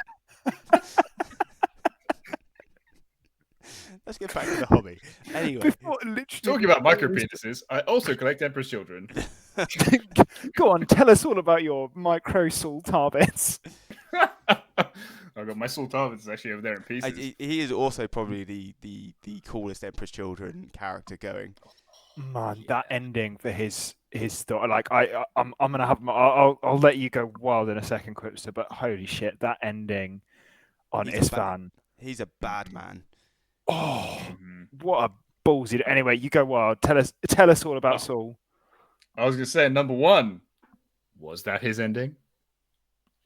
Let's get back to the hobby. Anyway, Before, literally, Talking about micro penises, I also collect Emperor's Children. Go on, tell us all about your micro soul tarbets. I've got my Sultavans actually over there in pieces. he is also probably the coolest Emperor's Children character going. Man, that ending for his story, like I'm gonna have I'll let you go wild in a second, Quipster, but holy shit, that ending on He's a Isfan. He's a bad man. Oh, Mhm. what a ballsy! Anyway, you go wild. Tell us all about Saul. I was gonna say number one. Was that his ending?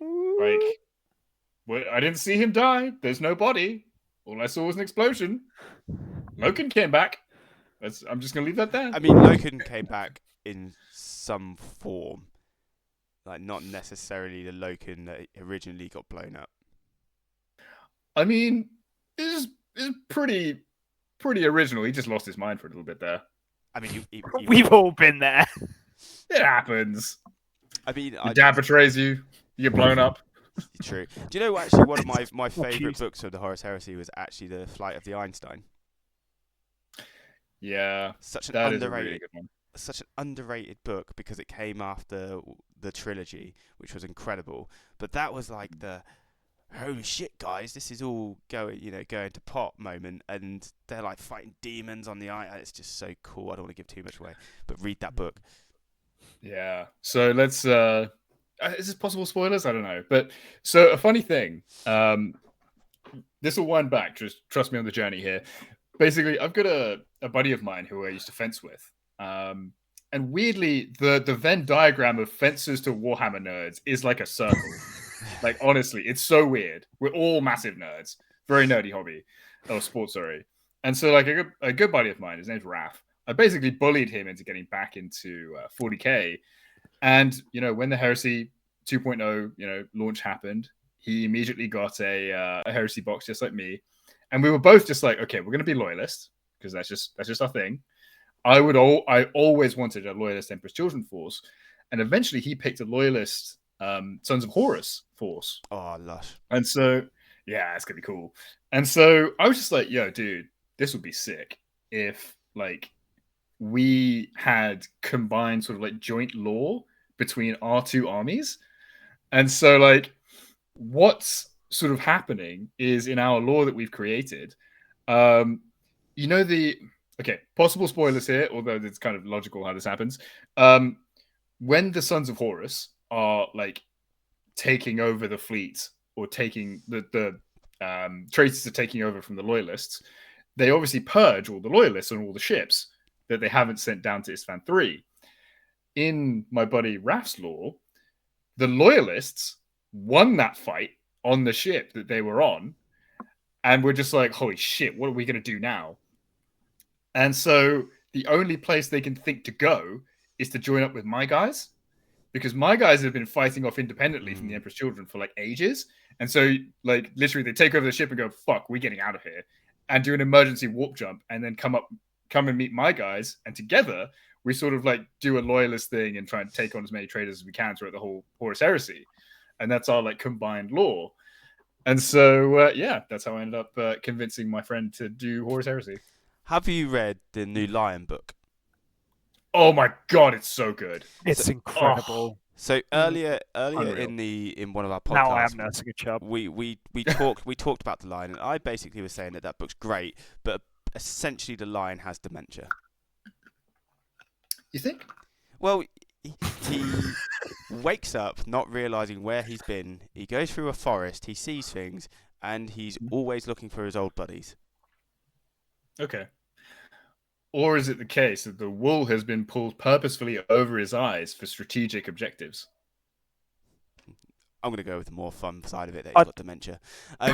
Like, I didn't see him die. There's no body. All I saw was an explosion. Loken came back. I'm just gonna leave that there. I mean, Loken came back in some form, like not necessarily the Loken that originally got blown up. I mean, it's pretty original. He just lost his mind for a little bit there. I mean, We've all been there. It happens. I mean, Your dad betrays you. You get blown up. True. Do you know actually one of my Not favourite used. books of the Horus Heresy was actually The Flight of the Einstein. Yeah, Such an that is a underrated, really good one. such an underrated book because it came after the trilogy, which was incredible. But that was like the holy shit, guys! This is all going to pot moment, and they're like fighting demons on the island. It's just so cool. I don't want to give too much away, but read that book. Yeah. So let's. Is this possible spoilers? I don't know. But so a funny thing. This will wind back. Just trust me on the journey here. Basically, I've got a buddy of mine who I used to fence with. And weirdly, the Venn diagram of fences to Warhammer nerds is like a circle. Like, honestly, it's so weird. We're all massive nerds. Very nerdy hobby. Oh, sports, sorry. And so, like, a good buddy of mine, his name's Raph. I basically bullied him into getting back into 40K. And, when the Heresy 2.0, launch happened, he immediately got a Heresy box just like me. And we were both just like, okay, we're going to be loyalists because that's just our thing. I always wanted a loyalist Emperor's Children force. And eventually he picked a loyalist Sons of Horus force. Oh, lush. And so, yeah, it's going to be cool. And so I was just like, yo, dude, this would be sick if, like, we had combined sort of like joint lore between our two armies. And so, like, what's sort of happening is in our lore that we've created, possible spoilers here, although it's kind of logical how this happens. When the Sons of Horus are like taking over the fleet or taking the traitors are taking over from the loyalists, they obviously purge all the loyalists on all the ships that they haven't sent down to Isfahan 3. In my buddy Raf's lore, the loyalists won that fight on the ship that they were on, and we're just like, holy shit, what are we going to do now? And so the only place they can think to go is to join up with my guys, because my guys have been fighting off independently from the Emperor's Children for like ages. And so, like, literally they take over the ship and go, fuck, we're getting out of here, and do an emergency warp jump and then come and meet my guys. And together we sort of like do a loyalist thing and try and take on as many traitors as we can throughout the whole Horus Heresy. And that's our like combined lore. And so, that's how I ended up convincing my friend to do Horus Heresy. Have you read the new Lion book? Oh my god, it's so good. It's incredible. So earlier Unreal. in one of our podcasts, Now I am nursing a chub. we talked about the Lion, and I basically was saying that book's great, but essentially the Lion has dementia. You think? Well, he wakes up not realizing where he's been. He goes through a forest, he sees things, and he's always looking for his old buddies. Okay. Or is it the case that the wool has been pulled purposefully over his eyes for strategic objectives? I'm going to go with the more fun side of it, that he's got dementia. I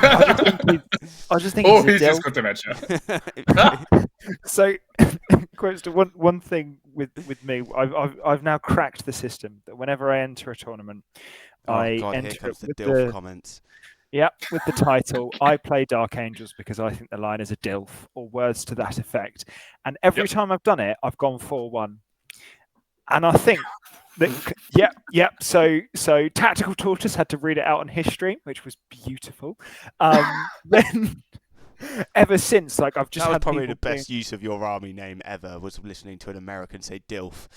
just think Or he's he's just got dementia. So, Quipster, one thing with me, I've now cracked the system that whenever I enter a tournament, I here enter comes it the with DILF comments. with the title, I play Dark Angels because I think the line is a DILF, or words to that effect. And every time I've done it, I've gone 4-1. And I think that, So Tactical Tortoise had to read it out on history, which was beautiful. Then ever since, like, I've just that was had probably the people best use of your army name ever, was listening to an American say DILF.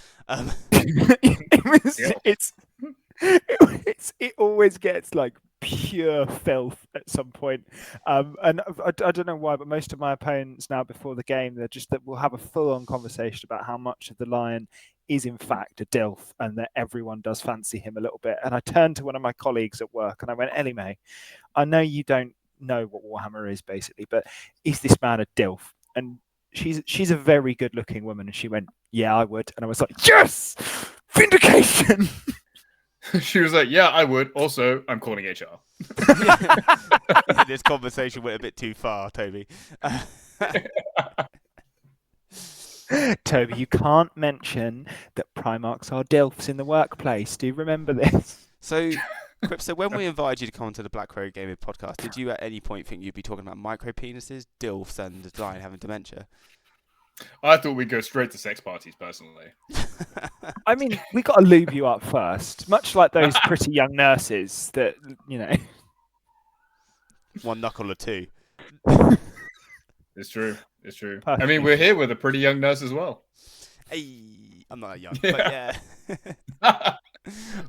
It always gets like pure filth at some point, and I don't know why, but most of my opponents now before the game, we'll have a full-on conversation about how much of the Lion is in fact a DILF, and that everyone does fancy him a little bit. And I turned to one of my colleagues at work and I went, Ellie Mae, I know you don't know what Warhammer is basically, but is this man a DILF? And she's a very good looking woman, and she went, yeah, I would. And I was like, yes, vindication. She was like, yeah, I would. Also, I'm calling HR. Yeah, this conversation went a bit too far, Toby. Toby, you can't mention that Primarchs are DILFs in the workplace. Do you remember this? So, Quipster, when we invited you to come onto the Black Crow Gaming podcast, did you at any point think you'd be talking about micro penises, DILFs, and the Lion having dementia? I thought we'd go straight to sex parties, personally. I mean, we got to lube you up first, much like those pretty young nurses that, you know. One knuckle or two. It's true. It's true. Perfect. I mean, we're here with a pretty young nurse as well. Hey, I'm not that young, but yeah.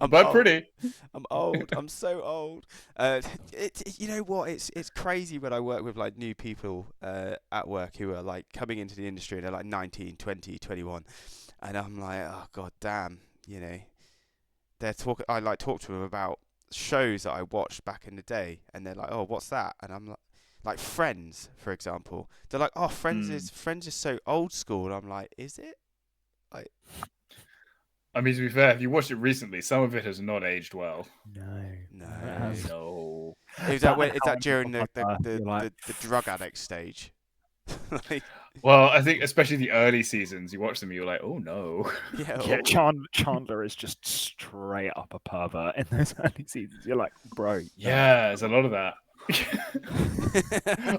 I'm But old. pretty. I'm old. I'm so old. You know what? It's crazy when I work with like new people at work who are like coming into the industry and they're like 19, 20, 21, and I'm like, oh god damn, you know. I like talk to them about shows that I watched back in the day, and they're like, oh, what's that? And I'm like Friends, for example. They're like, oh, Friends is so old school. And I'm like, is it? Like, I mean, to be fair, if you watched it recently, some of it has not aged well. no. No. Is that during the drug addict stage? Like, Well, I think especially the early seasons, you watch them, you're like, oh no. Yeah, Chandler is just straight up a pervert in those early seasons. You're like, bro. Yeah, there's a lot of that.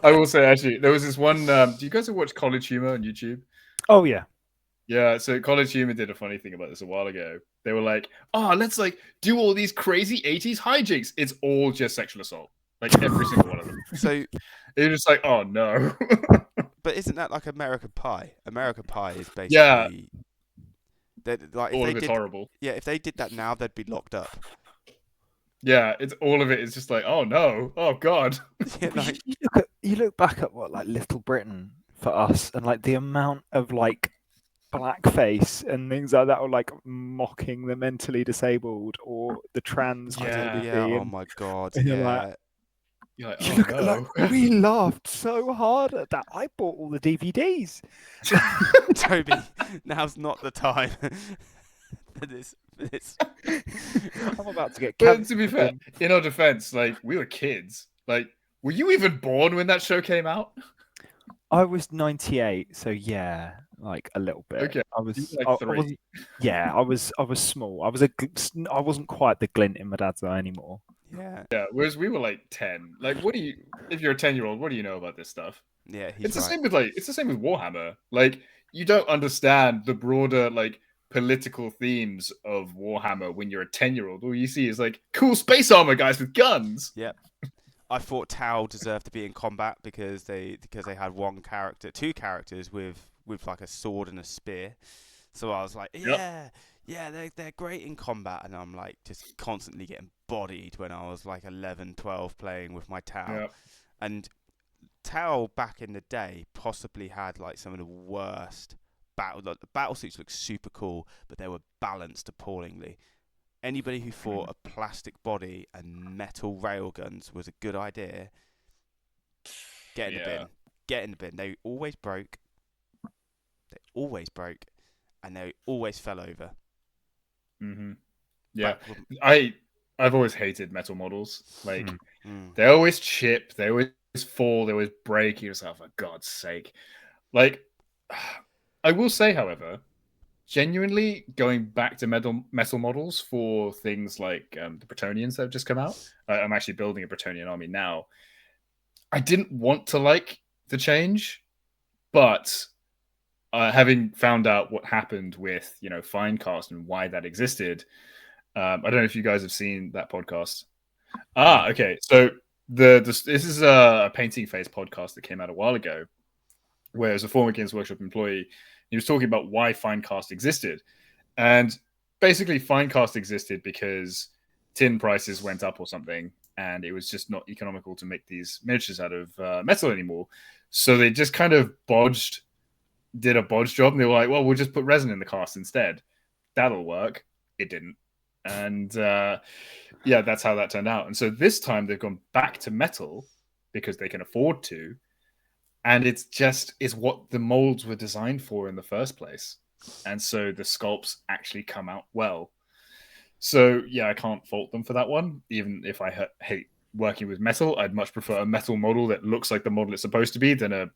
I will say, actually, there was this one. Do you guys ever watch College Humor on YouTube? Oh, yeah. Yeah, so College Humor did a funny thing about this a while ago. They were like, oh, let's like do all these crazy 80s hijinks. It's all just sexual assault. Like every single one of them. So they're just like, oh no. but isn't that like American Pie? American Pie is basically Yeah. Like, all of it's horrible. Yeah, if they did that now, they'd be locked up. Yeah, it's all of it is just like, oh no, oh god. Yeah, like, you look back at what like Little Britain for us, and like the amount of like blackface and things like that, or like mocking the mentally disabled or the trans identity. Oh my god. And you're like, oh no. we laughed so hard at that. I bought all the DVDs. Toby, now's not the time for this. I'm about to get. But to be fair, in our defense, like we were kids. Like, were you even born when that show came out? I was 98, so yeah, like a little bit. Okay, I was like 3. I was small. I wasn't quite the glint in my dad's eye anymore. Yeah. Whereas we were like 10. Like, if you're a 10-year-old, what do you know about this stuff? Yeah, it's the same with Warhammer. Like, you don't understand the broader like political themes of Warhammer when you're a 10-year-old. All you see is like cool space armor guys with guns. Yeah. I thought Tau deserved to be in combat because they had two characters with like a sword and a spear. So I was like, they're great in combat, and I'm like just constantly getting bodied when I was like 11, 12 playing with my Tau. Yep. And Tau back in the day possibly had like some of the worst the battle suits looked super cool, but they were balanced appallingly. Anybody who thought a plastic body and metal railguns was a good idea, get in the bin. Get in the bin. They always broke. And they always fell over. Mm-hmm. Yeah, I've always hated metal models. Like they always chip, they always fall, they always break. You're just like, for God's sake. Like, I will say, however, genuinely going back to metal models for things like the Bretonians that have just come out. I'm actually building a Bretonian army now. I didn't want to like the change, but having found out what happened with Finecast and why that existed, I don't know if you guys have seen that podcast. Okay. So this is a Painting Phase podcast that came out a while ago, where as a former Games Workshop employee, he was talking about why Finecast existed. And basically Finecast existed because tin prices went up or something, and it was just not economical to make these miniatures out of metal anymore. So they just kind of did a bodge job, and they were like, well, we'll just put resin in the cast instead. That'll work. It didn't. And that's how that turned out. And so this time they've gone back to metal because they can afford to, and it's what the molds were designed for in the first place, and so the sculpts actually come out well. So yeah, I can't fault them for that one. Even if I hate working with metal, I'd much prefer a metal model that looks like the model it's supposed to be than a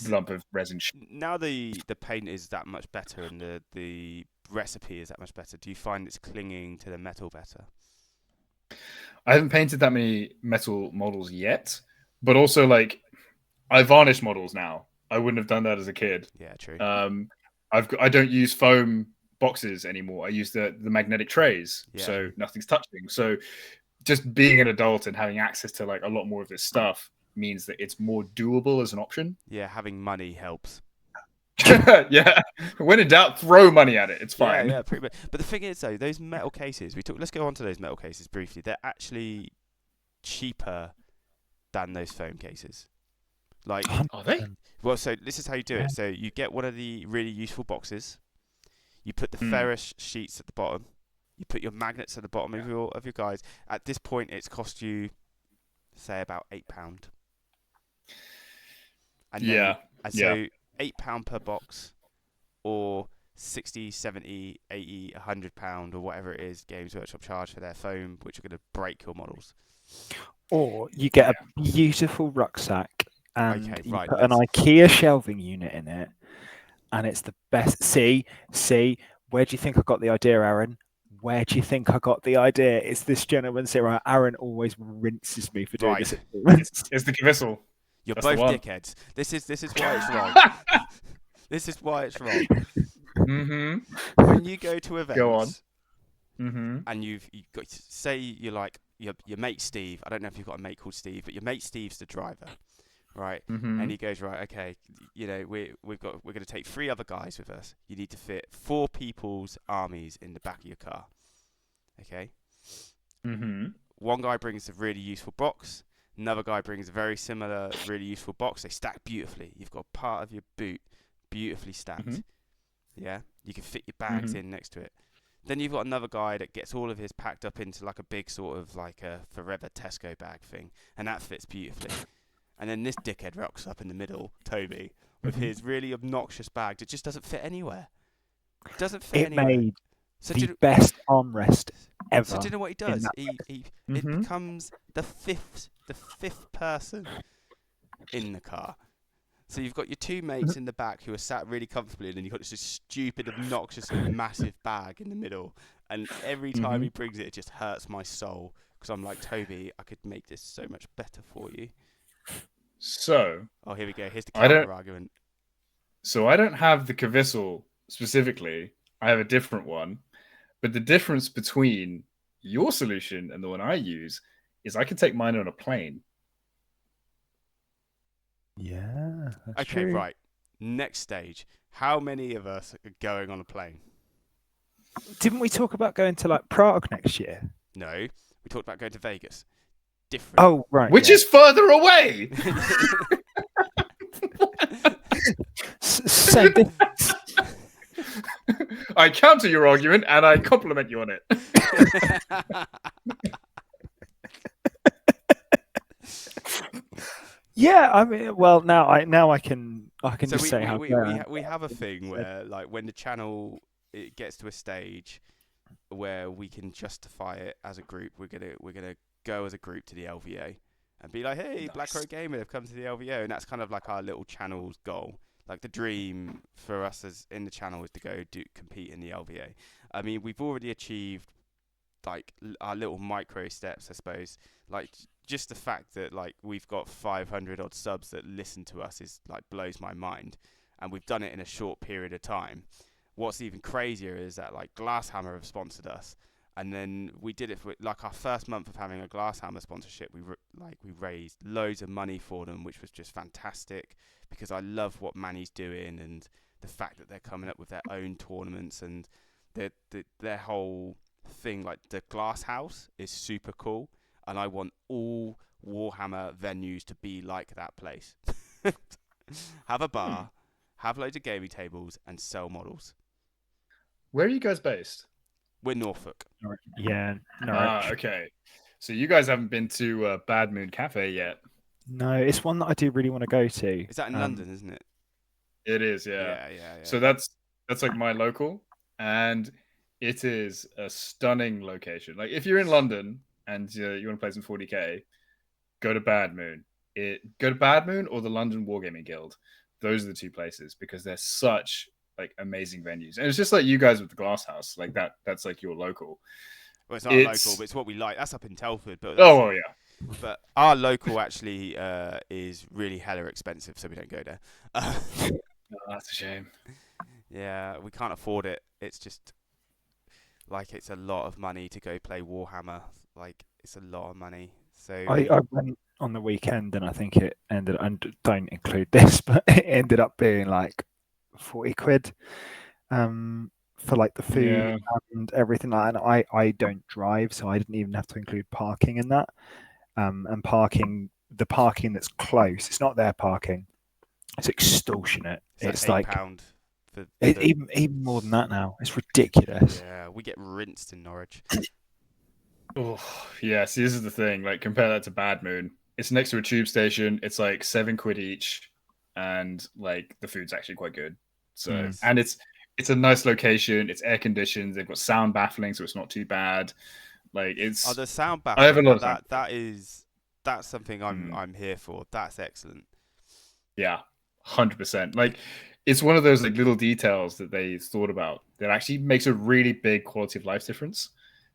lump of resin. Now the paint is that much better and the recipe is that much better. Do you find it's clinging to the metal better? I haven't painted that many metal models yet, but also like I varnish models now. I wouldn't have done that as a kid. Yeah, true. I don't use foam boxes anymore. I use the magnetic trays, Yeah. so nothing's touching. So just being an adult and having access to like a lot more of this stuff means that it's more doable as an option. Yeah, having money helps. Yeah, when in doubt, throw money at it. It's fine. Yeah, pretty much. But the thing is, though, those metal cases let's go on to those metal cases briefly. They're actually cheaper than those foam cases. Like, are they? Well, so this is how you do it. So you get one of the really useful boxes. You put the ferrous sheets at the bottom. You put your magnets at the bottom of your guys. At this point, it's cost you, say, about £8. And so £8 per box, or 60, 70, 80, £100 or whatever it is Games Workshop charge for their foam, which are going to break your models. Or you get a beautiful rucksack and you put an IKEA shelving unit in it, and it's the best. See, where do you think I got the idea, Arron? Where do you think I got the idea? It's this gentleman's here. Arron always rinses me for doing this. It's the Kvissel. You're both dickheads. This is why it's wrong. This is why it's wrong. Mm-hmm. When you go to events, go on. And you've got, say you're like your mate Steve. I don't know if you've got a mate called Steve, but your mate Steve's the driver, right? And he goes, right, okay, we're going to take 3 other guys with us. You need to fit 4 people's armies in the back of your car. Okay. One guy brings a really useful box. Another guy brings a very similar, really useful box. They stack beautifully. You've got part of your boot beautifully stacked. Yeah, you can fit your bags in next to it. Then you've got another guy that gets all of his packed up into like a big sort of like a Forever Tesco bag thing, and that fits beautifully. And then this dickhead rocks up in the middle, Toby, with his really obnoxious bag that just doesn't fit anywhere. It doesn't fit anywhere. It made the best armrest ever. So do you know what he does? It becomes the fifth person in the car. So you've got your 2 mates in the back who are sat really comfortably, and then you've got this stupid, obnoxious, massive bag in the middle. And every time he brings it, it just hurts my soul. Because I'm like, Toby, I could make this so much better for you. So... Oh, here we go. Here's the counter argument. So I don't have the Kvissel specifically. I have a different one. But the difference between your solution and the one I use is I can take mine on a plane. Yeah. Okay, true. Right. Next stage. How many of us are going on a plane? Didn't we talk about going to like Prague next year? No. We talked about going to Vegas. Different. Oh, right. Which is further away. Same thing. I counter your argument and I compliment you on it. Yeah, I mean, well, now I can just say how we have a thing where, like, when the channel it gets to a stage where we can justify it as a group, we're gonna go as a group to the LVO and be like, hey, nice. Black Crow Gamer have come to the LVO, and that's kind of like our little channel's goal. Like the dream for us as in the channel is to go compete in the LVO. I mean, we've already achieved like our little micro steps, I suppose. Like just the fact that like we've got 500 odd subs that listen to us is like blows my mind, and we've done it in a short period of time. What's even crazier is that like Glasshammer have sponsored us, and then we did it for like our first month of having a Glasshammer sponsorship. We raised loads of money for them, which was just fantastic because I love what Manny's doing and the fact that they're coming up with their own tournaments and their whole thing. Like the Glass House is super cool, and I want all Warhammer venues to be like that place. Have a bar, have loads of gaming tables, and sell models. Where are you guys based? We're Norfolk. Yeah, Norwich. Okay. So you guys haven't been to Bad Moon Cafe yet. No, it's one that I do really want to go to. Is that in London, isn't it? It is, yeah. Yeah. So that's like my local, and it is a stunning location. Like if you're in London and you want to play some 40k, go to Bad Moon. Go to Bad Moon or the London Wargaming Guild. Those are the two places because they're such like amazing venues. And it's just like you guys with the Glass House, like that. That's like your local. Well, it's not local, but it's what we like. That's up in Telford, but oh well, yeah. But our local actually is really hella expensive, so we don't go there. Oh, that's a shame. Yeah, we can't afford it. It's just like it's a lot of money to go play Warhammer. Like it's a lot of money. So I went on the weekend, and I think it ended. And don't include this, but it ended up being like 40 quid. For like the food and everything like that. And I don't drive, so I didn't even have to include parking in that. And the parking that's close, it's not their parking. It's extortionate. It's like £8 for even more than that now. It's ridiculous. Yeah, we get rinsed in Norwich. Oh yeah, see, this is the thing. Like compare that to Bad Moon. It's next to a tube station. It's like £7 each, and like the food's actually quite good. So and it's a nice location. It's air conditioned. They've got sound baffling, so it's not too bad. Like it's the sound baffling. I have a lot of that's something I'm here for. That's excellent. Yeah, 100%. Like it's one of those like little details that they thought about that actually makes a really big quality of life difference.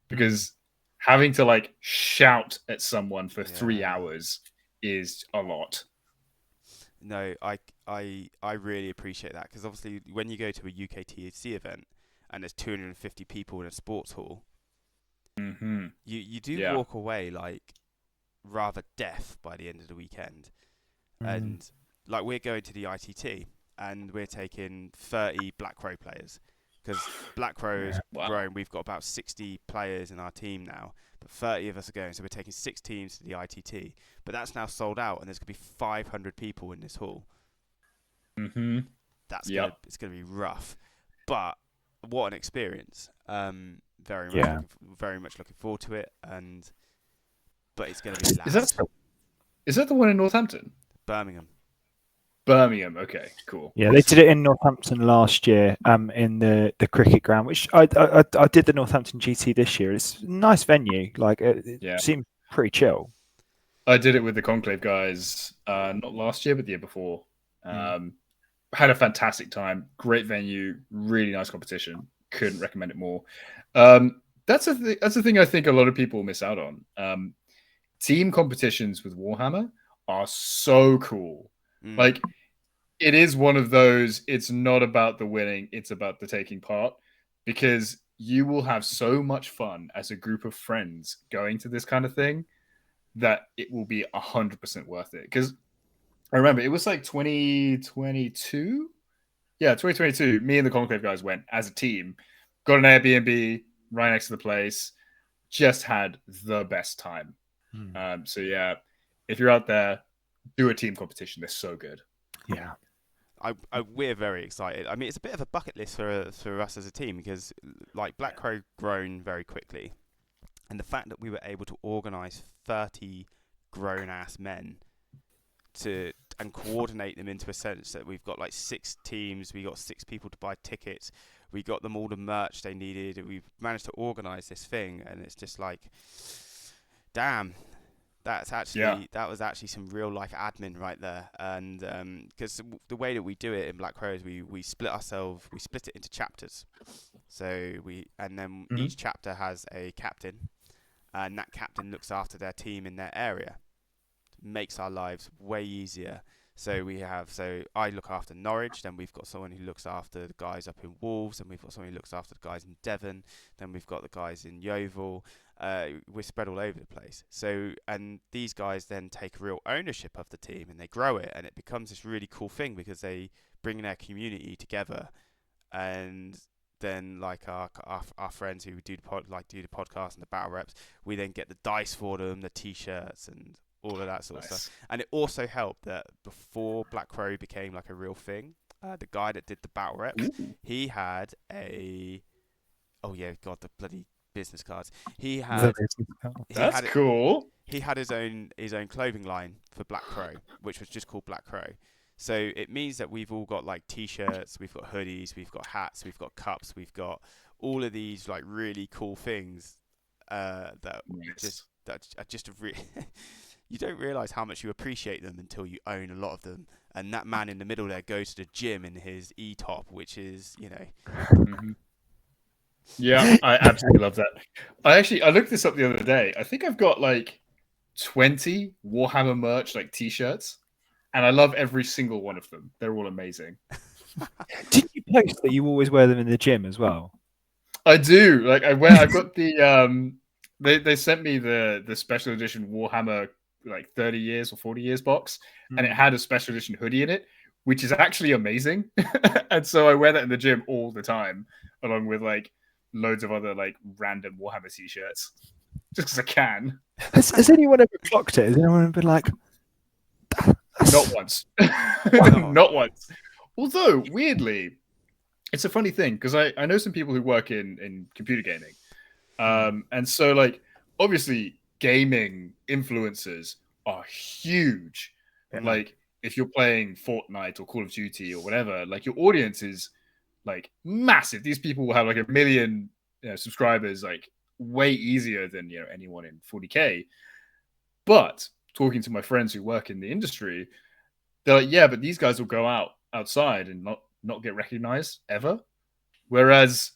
Because having to like shout at someone for 3 hours is a lot. No, I really appreciate that because obviously when you go to a UKTC event and there's 250 people in a sports hall, you do walk away like rather deaf by the end of the weekend. And like we're going to the ITT and we're taking 30 Black Crow players because Black Crow has grown. We've got about 60 players in our team now, but 30 of us are going. So we're taking 6 teams to the ITT, but that's now sold out, and there's going to be 500 people in this hall. It's going to be rough, but what an experience! Very much looking forward to it, but it's going to be loud. Is that the one in Northampton? Birmingham, okay, cool. Yeah, they did it in Northampton last year, in the cricket ground, which I did the Northampton GT this year. It's a nice venue, like it seemed pretty chill. I did it with the Conclave guys, not last year, but the year before. Had a fantastic time, great venue, really nice competition. Couldn't recommend it more. That's the thing I think a lot of people miss out on. Team competitions with Warhammer are so cool. Like it is one of those, it's not about the winning, it's about the taking part, because you will have so much fun as a group of friends going to this kind of thing that it will be 100% worth it. Because I remember it was like 2022. Yeah, 2022. Me and the Conclave guys went as a team, got an Airbnb right next to the place, just had the best time. So yeah, if you're out there, do a team competition. They're so good. Yeah. We're very excited. I mean, it's a bit of a bucket list for us as a team because, like, Black Crow grown very quickly, and the fact that we were able to organise 30 grown-ass men and coordinate them into a sense that we've got like 6 teams, we got 6 people to buy tickets, we got them all the merch they needed, we've managed to organise this thing, and it's just like, damn. That was actually some real life admin right there, and because the way that we do it in Black Crow is we split it into chapters, so each chapter has a captain, and that captain looks after their team in their area. Makes our lives way easier. So I look after Norwich, then we've got someone who looks after the guys up in Wolves, and we've got someone who looks after the guys in Devon, then we've got the guys in Yeovil. We're spread all over the place. So, and these guys then take real ownership of the team and they grow it, and it becomes this really cool thing because they bring their community together. And then, like our friends who do the podcast and the battle reps, we then get the dice for them, the t-shirts, and all of that sort of stuff. And it also helped that before Black Crow became like a real thing, the guy that did the battle reps, he had the bloody business cards. That's cool. he had his own clothing line for Black Crow, which was just called Black Crow. So it means that we've all got like t-shirts, we've got hoodies, we've got hats, we've got cups, we've got all of these like really cool things that are just a you don't realize how much you appreciate them until you own a lot of them. And that man in the middle there goes to the gym in his e-top, which is, you know. Mm-hmm. Yeah, I absolutely love that. I looked this up the other day. I think I've got like 20 Warhammer merch, like t-shirts, and I love every single one of them. They're all amazing. Did you post that you always wear them in the gym as well? I do. Like I've got the they sent me the special edition Warhammer like 30 years or 40 years box, and it had a special edition hoodie in it, which is actually amazing. And so I wear that in the gym all the time, along with like loads of other like random Warhammer t-shirts, just because I can. Has anyone ever clocked it? Has anyone been like, not once? Not once. Although weirdly, it's a funny thing because I know some people who work in computer gaming, and so like obviously gaming influencers are huge. Like if you're playing Fortnite or Call of Duty or whatever, like your audience is like massive. These people will have like 1 million subscribers, like way easier than anyone in 40K. But talking to my friends who work in the industry, they're like, yeah, but these guys will go outside and not get recognized ever. Whereas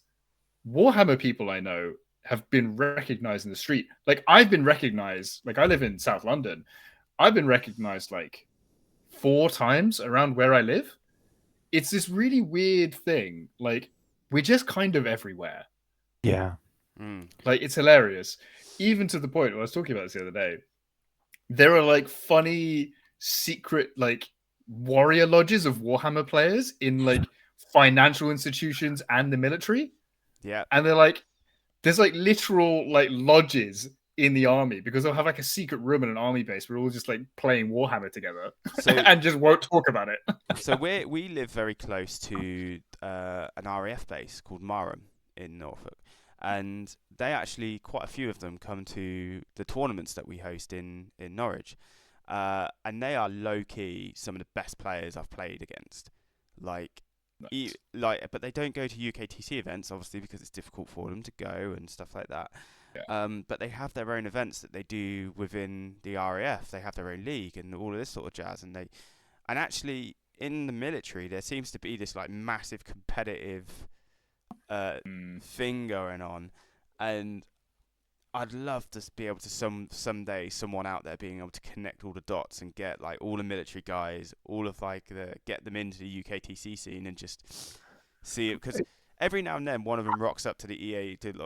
Warhammer people I know have been recognized in the street. Like I've been recognized, like I live in South London. I've been recognized like 4 times around where I live. It's this really weird thing. Like we're just kind of everywhere. Yeah. Like it's hilarious. Even to the point where I was talking about this the other day. There are like funny secret like warrior lodges of Warhammer players in like financial institutions and the military. Yeah. And they're like, there's like literal like lodges in the army because they'll have like a secret room in an army base. We're all just like playing Warhammer together and just won't talk about it. So we live very close to an RAF base called Marham in Norfolk. And they actually, quite a few of them come to the tournaments that we host in Norwich. And they are low-key some of the best players I've played against. Like, nice. But they don't go to UKTC events, obviously, because it's difficult for them to go and stuff like that. Yeah. But they have their own events that they do within the RAF. They have their own league and all of this sort of jazz. And actually, in the military, there seems to be this like massive competitive thing going on, and I'd love to be able to someday someone out there being able to connect all the dots and get like all the military guys, all of like get them into the UKTC scene and just see it, because every now and then one of them rocks up to the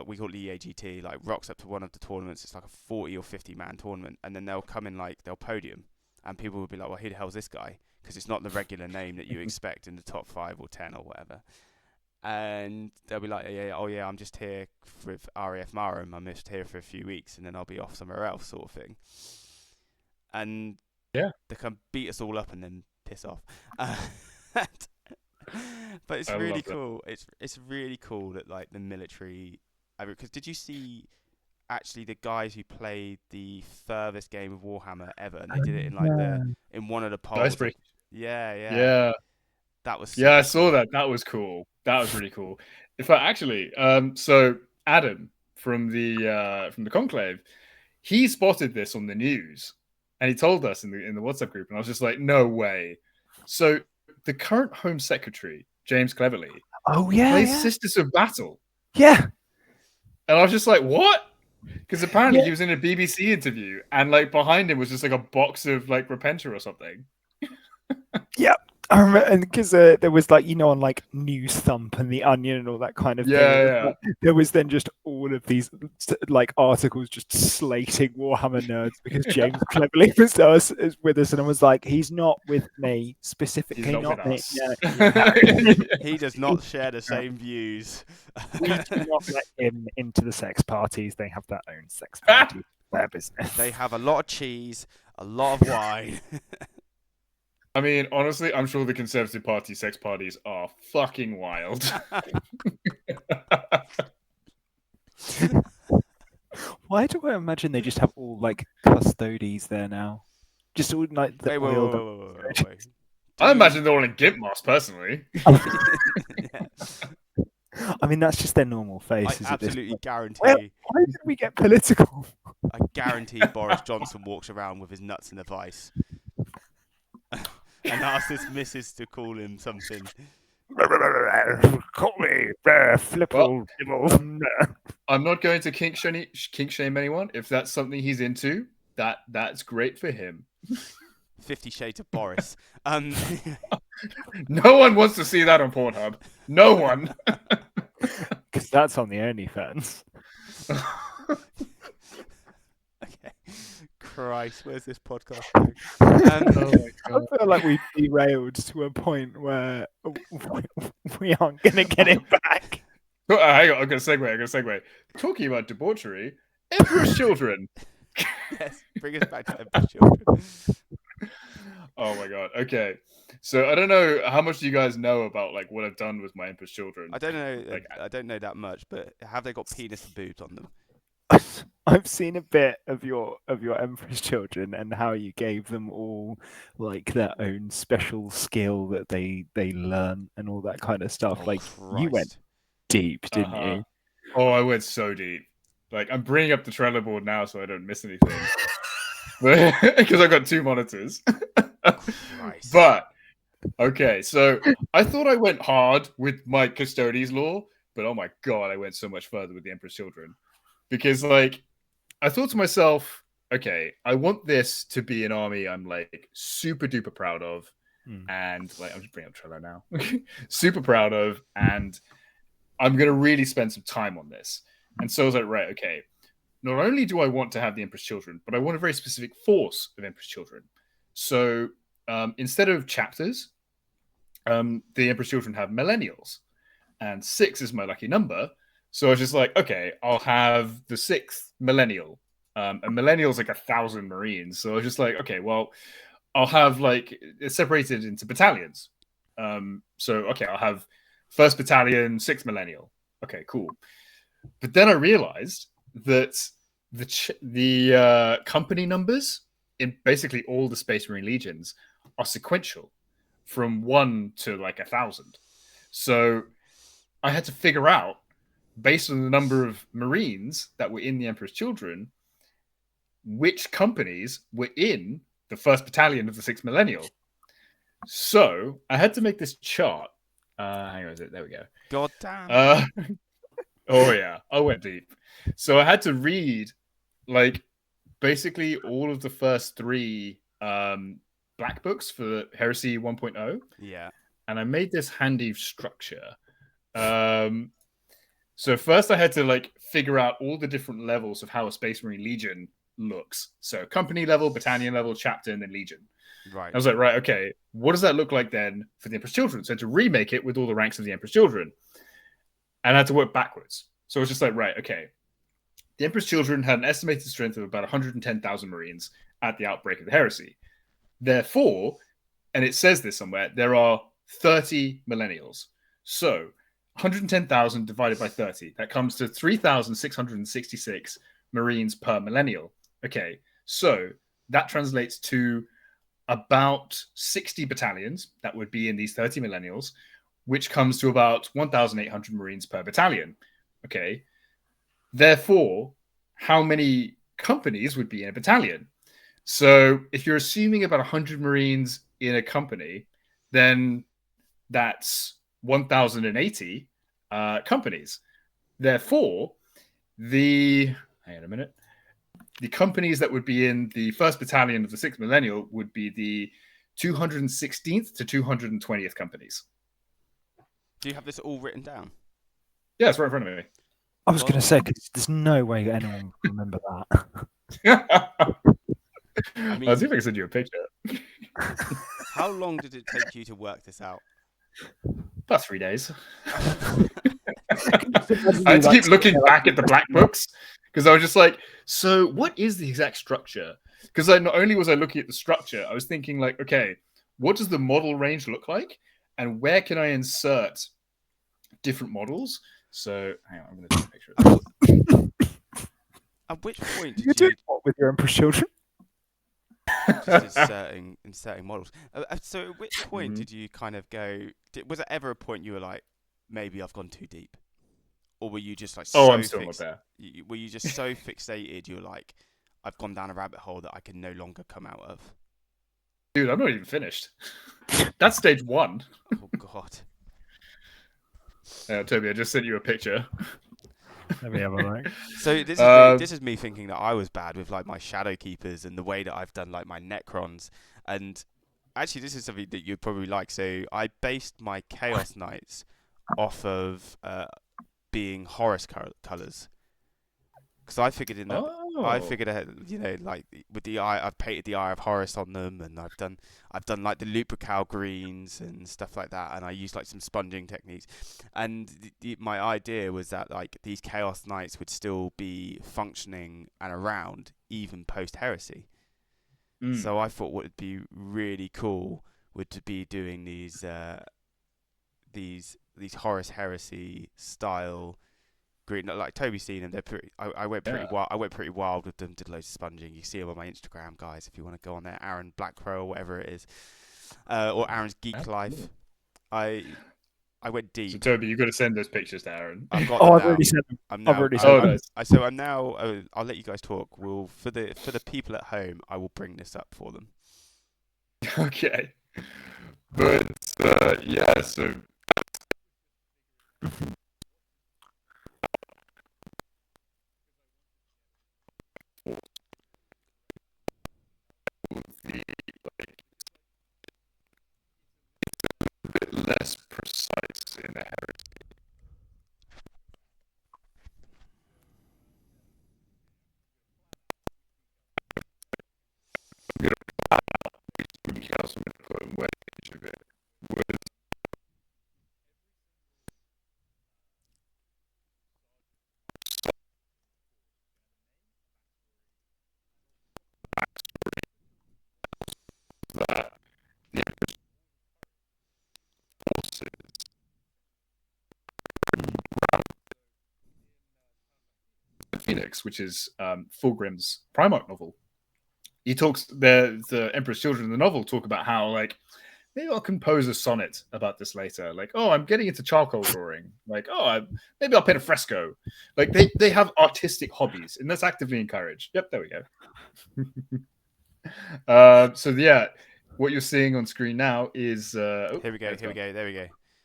we call it the EAGT, like rocks up to one of the tournaments. It's like a 40 or 50 man tournament, and then they'll come in, like they'll podium, and people will be like, well, who the hell's this guy? Because it's not the regular name that you expect in the top 5 or 10 or whatever. And they'll be like, yeah, I'm just here with RAF Marham. I'm just here for a few weeks, and then I'll be off somewhere else, sort of thing. And yeah, they can beat us all up and then piss off. But it's really cool. It's really cool that like the military. Because did you see actually the guys who played the furthest game of Warhammer ever? And they did it in like in one of the polls. Yeah. That was I saw that. That was cool. That was really cool. In fact, actually, so Adam from the Conclave, he spotted this on the news, and he told us in the WhatsApp group, and I was just like, no way. So the current Home Secretary, James Cleverly, plays Sisters of Battle. Yeah. And I was just like, what? Because apparently he was in a BBC interview, and like behind him was just like a box of like Repenter or something. Yep. I remember, because there was like, on like News Thump and The Onion and all that kind of thing. Yeah. There was then just all of these like articles just slating Warhammer nerds because James Cleverly was with us, and I was like, he's not with me specifically. He's not with me. us. Yeah. He does not share the same views. We do not let him into the sex parties. They have their own sex parties. Their business. They have a lot of cheese, a lot of wine. I mean, honestly, I'm sure the Conservative Party sex parties are fucking wild. Why do I imagine they just have all like custodies there now? Just all like the Wait, oil. wait. I imagine they're all in gimp masks, personally. Yeah. I mean, that's just their normal I faces. at this absolutely point. guarantee. Why did we get political? I guarantee Boris Johnson walks around with his nuts in a vice and asks his missus to call him something. Call me Flipple. I'm not going to kink shame anyone. If that's something he's into, that's great for him. 50 Shades of Boris. No one wants to see that on Pornhub. No one. Because that's on the OnlyFans. Okay. Christ, where's this podcast going? Oh my God. I feel like we derailed to a point where we aren't going to get it back. Oh, hang on, I'm going to segue. Talking about debauchery, Emperor's Children. Yes, bring us back to Emperor's Children. Oh my God. Okay. So I don't know how much you guys know about like what I've done with my Emperor's Children. I don't know. Like- I don't know that much, but have they got penis and boobs on them? I've seen a bit of your Emperor's Children and how you gave them all like their own special skill that they learn and all that kind of stuff. Oh, like you went Christ. deep, didn't you? Oh, I went so deep. Like I'm bringing up the Trello board now so I don't miss anything. Because I've got 2 monitors. Christ. But okay, so I thought I went hard with my Custodes lore, but oh my God, I went so much further with the Emperor's Children. Because like I thought to myself, okay, I want this to be an army I'm like super duper proud of. And like I'm just bringing up Trello now. Super proud of, and I'm gonna really spend some time on this. And so I was like, right, okay. Not only do I want to have the Emperor's Children, but I want a very specific force of Emperor's Children. So instead of chapters, the Emperor's Children have millennials, and 6 is my lucky number. So I was just like, okay, I'll have the 6th millennial. And millennial's like 1,000 Marines. So I was just like, okay, well, I'll have like it's separated into battalions. So okay, I'll have 1st battalion, 6th millennial. Okay, cool. But then I realized that the company numbers in basically all the Space Marine legions are sequential from 1 to like 1,000. So I had to figure out, based on the number of Marines that were in the Emperor's Children, which companies were in the 1st battalion of the 6th millennial. So I had to make this chart. Hang on, there we go. God damn. Oh yeah, I went deep. So I had to read like basically all of the first 3 black books for Heresy 1.0. Yeah. And I made this handy structure. So first I had to like figure out all the different levels of how a Space Marine Legion looks. So company level, battalion level, chapter, and then Legion. Right. I was like, right, okay, what does that look like then for the Emperor's Children? So I had to remake it with all the ranks of the Emperor's Children. And I had to work backwards. So it was just like, right, okay. The Emperor's Children had an estimated strength of about 110,000 Marines at the outbreak of the heresy. Therefore, and it says this somewhere, there are 30 millennials. So 110,000 divided by 30, that comes to 3,666 Marines per millennial. Okay, so that translates to about 60 battalions that would be in these 30 millennials, which comes to about 1,800 Marines per battalion. Okay, therefore, how many companies would be in a battalion? So if you're assuming about 100 Marines in a company, then that's 1,080 companies. Therefore, hang on a minute. The companies that would be in the 1st battalion of the 6th millennial would be the 216th to 220th companies. Do you have this all written down? Yeah, it's right in front of me. I was going to say, 'cause there's no way anyone will remember that. I mean, I'll see if I can send you a picture. how long did it take you to work this out? About 3 days. I had to keep looking back at the black books because I was just like, so what is the exact structure? Because not only was I looking at the structure, I was thinking like, okay, what does the model range look like? And where can I insert different models? So hang on, I'm going to take a picture of this. At which point You did do you what with your Emperor's Children? just inserting models? So at which point Mhm. did you kind of go? Was there ever a point you were like, maybe I've gone too deep, or were you just like Oh, I'm still not there. Were you just so fixated? You were like, I've gone down a rabbit hole that I can no longer come out of. Dude, I'm not even finished. That's stage 1. Oh God. Toby, I just sent you a picture. Let me have a look. So this is this is me thinking that I was bad with like my Shadow Keepers and the way that I've done like my Necrons, and actually this is something that you'd probably like. So I based my Chaos Knights off of being Horus colors, because I figured in that I figured you know, like with the eye, I've painted the Eye of Horus on them, and I've done like the Lupercal greens and stuff like that, and I used like some sponging techniques, and my idea was that like these Chaos Knights would still be functioning and around even post heresy. So I thought what would be really cool would to be doing these Horus heresy style green, like Toby's seen them. They're pretty. I went pretty wild. I went pretty wild with them. Did loads of sponging. You see them on my Instagram, guys. If you want to go on there, Arron Black Crow or whatever it is, or Aaron's Geek Life. I went deep. So Toby, you've got to send those pictures to Aaron. I've got Oh, them I've now. already sent them. I'm now. I've already sent them. Nice. So I'm now. I'll let you guys talk. For the people at home, I will bring this up for them. Okay. But yeah, so the a bit less precise in the heresy. I'm going to plan out which chaos I'm going to put and where each of it was. That the Emperor's forces the Phoenix, which is Fulgrim's Primarch novel. He talks the Emperor's Children in the novel talk about how like maybe I'll compose a sonnet about this later. Like, oh, I'm getting into charcoal drawing. Like, oh, maybe I'll paint a fresco. Like they have artistic hobbies, and that's actively encouraged. Yep, there we go. So yeah, what you're seeing on screen now is Here we go. There we go.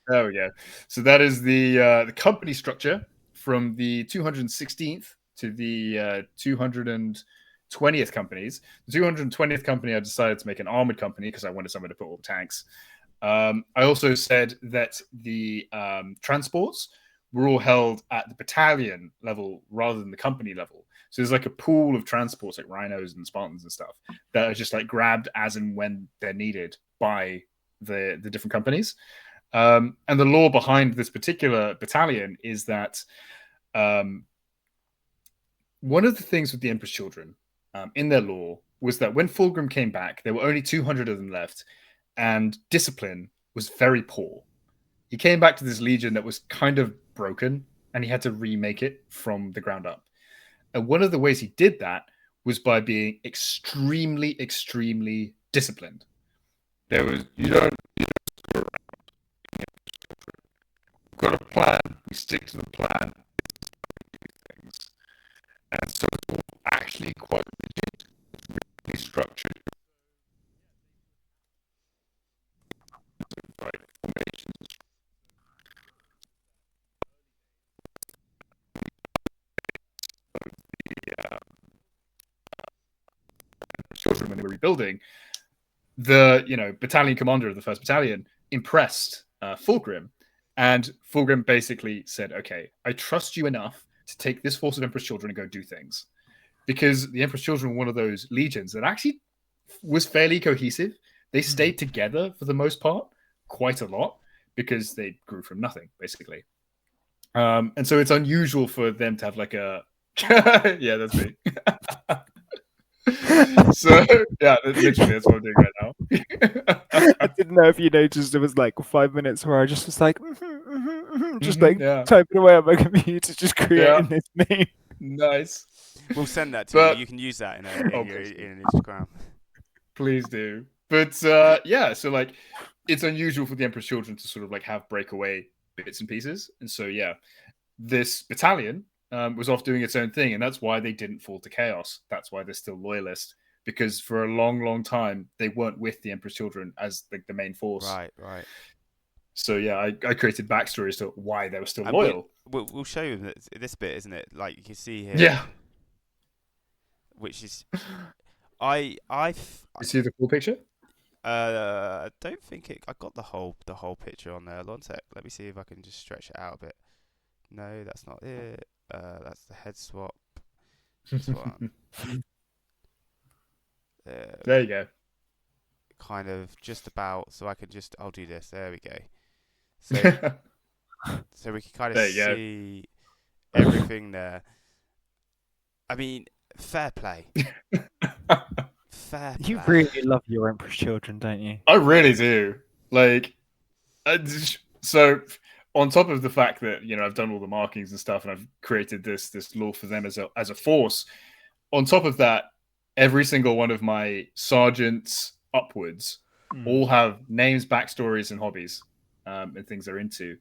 There we go. So that is the company structure from the 216th to the 220th companies. The 220th company, I decided to make an armored company because I wanted somewhere to put all the tanks. I also said that the transports were all held at the battalion level rather than the company level. So there's like a pool of transports like Rhinos and Spartans and stuff that are just like grabbed as and when they're needed by the different companies. And the law behind this particular battalion is that one of the things with the Emperor's Children in their law was that when Fulgrim came back, there were only 200 of them left, and discipline was very poor. He came back to this legion that was kind of broken, and he had to remake it from the ground up. And one of the ways he did that was by being extremely, extremely disciplined. There was, you don't screw around. We've got a plan. We stick to the plan. Things. And so it's all actually quite rigid. It's really structured. Right, formations. Children, when they were rebuilding, the battalion commander of the 1st Battalion impressed Fulgrim, and Fulgrim basically said, okay, I trust you enough to take this force of Emperor's Children and go do things. Because the Emperor's Children were one of those legions that actually was fairly cohesive. They stayed together for the most part, quite a lot, because they grew from nothing, basically. And so it's unusual for them to have like a... yeah, that's me. So yeah, literally that's what I'm doing right now. I didn't know if you noticed there was like 5 minutes where I just was like just like typing away on my computer, just creating this meme. Nice. We'll send that to But you. You can use that in Oh, your please do. in Instagram. Please do. But yeah, so like it's unusual for the Emperor's Children to sort of like have breakaway bits and pieces. And so yeah, this battalion was off doing its own thing, and that's why they didn't fall to chaos. That's why they're still loyalist, because for a long, long time they weren't with the Emperor's Children as like the main force. Right. So yeah, I created backstories to why they were still And loyal. we'll show you this bit, isn't it? Like you can see here, Yeah. which is I You see the full picture? don't think it. I got the whole picture on there. One sec. Let me see if I can just stretch it out a bit. No, that's not it. That's the head swap. This one. There you go. Kind of just about. So I can just. I'll do this. There we go. So we can kind There of you go. see everything there. I mean, fair play. Fair play. You really love your Emperor's Children, don't you? I really do. Like, so on top of the fact that I've done all the markings and stuff, and I've created this lore for them as a force. On top of that, every single one of my sergeants upwards all have names, backstories, and hobbies, and things they're into.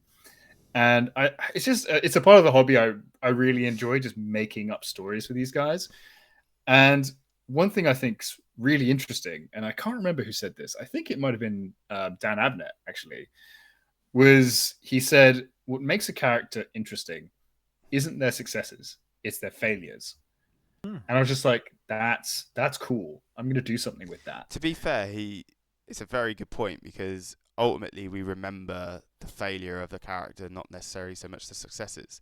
And it's a part of the hobby I really enjoy, just making up stories for these guys. And one thing I think's really interesting, and I can't remember who said this. I think it might have been Dan Abnett, actually, was he said, what makes a character interesting isn't their successes, it's their failures. And I was just like, that's cool. I'm going to do something with that. To be fair, it's a very good point, because ultimately we remember the failure of the character, not necessarily so much the successes.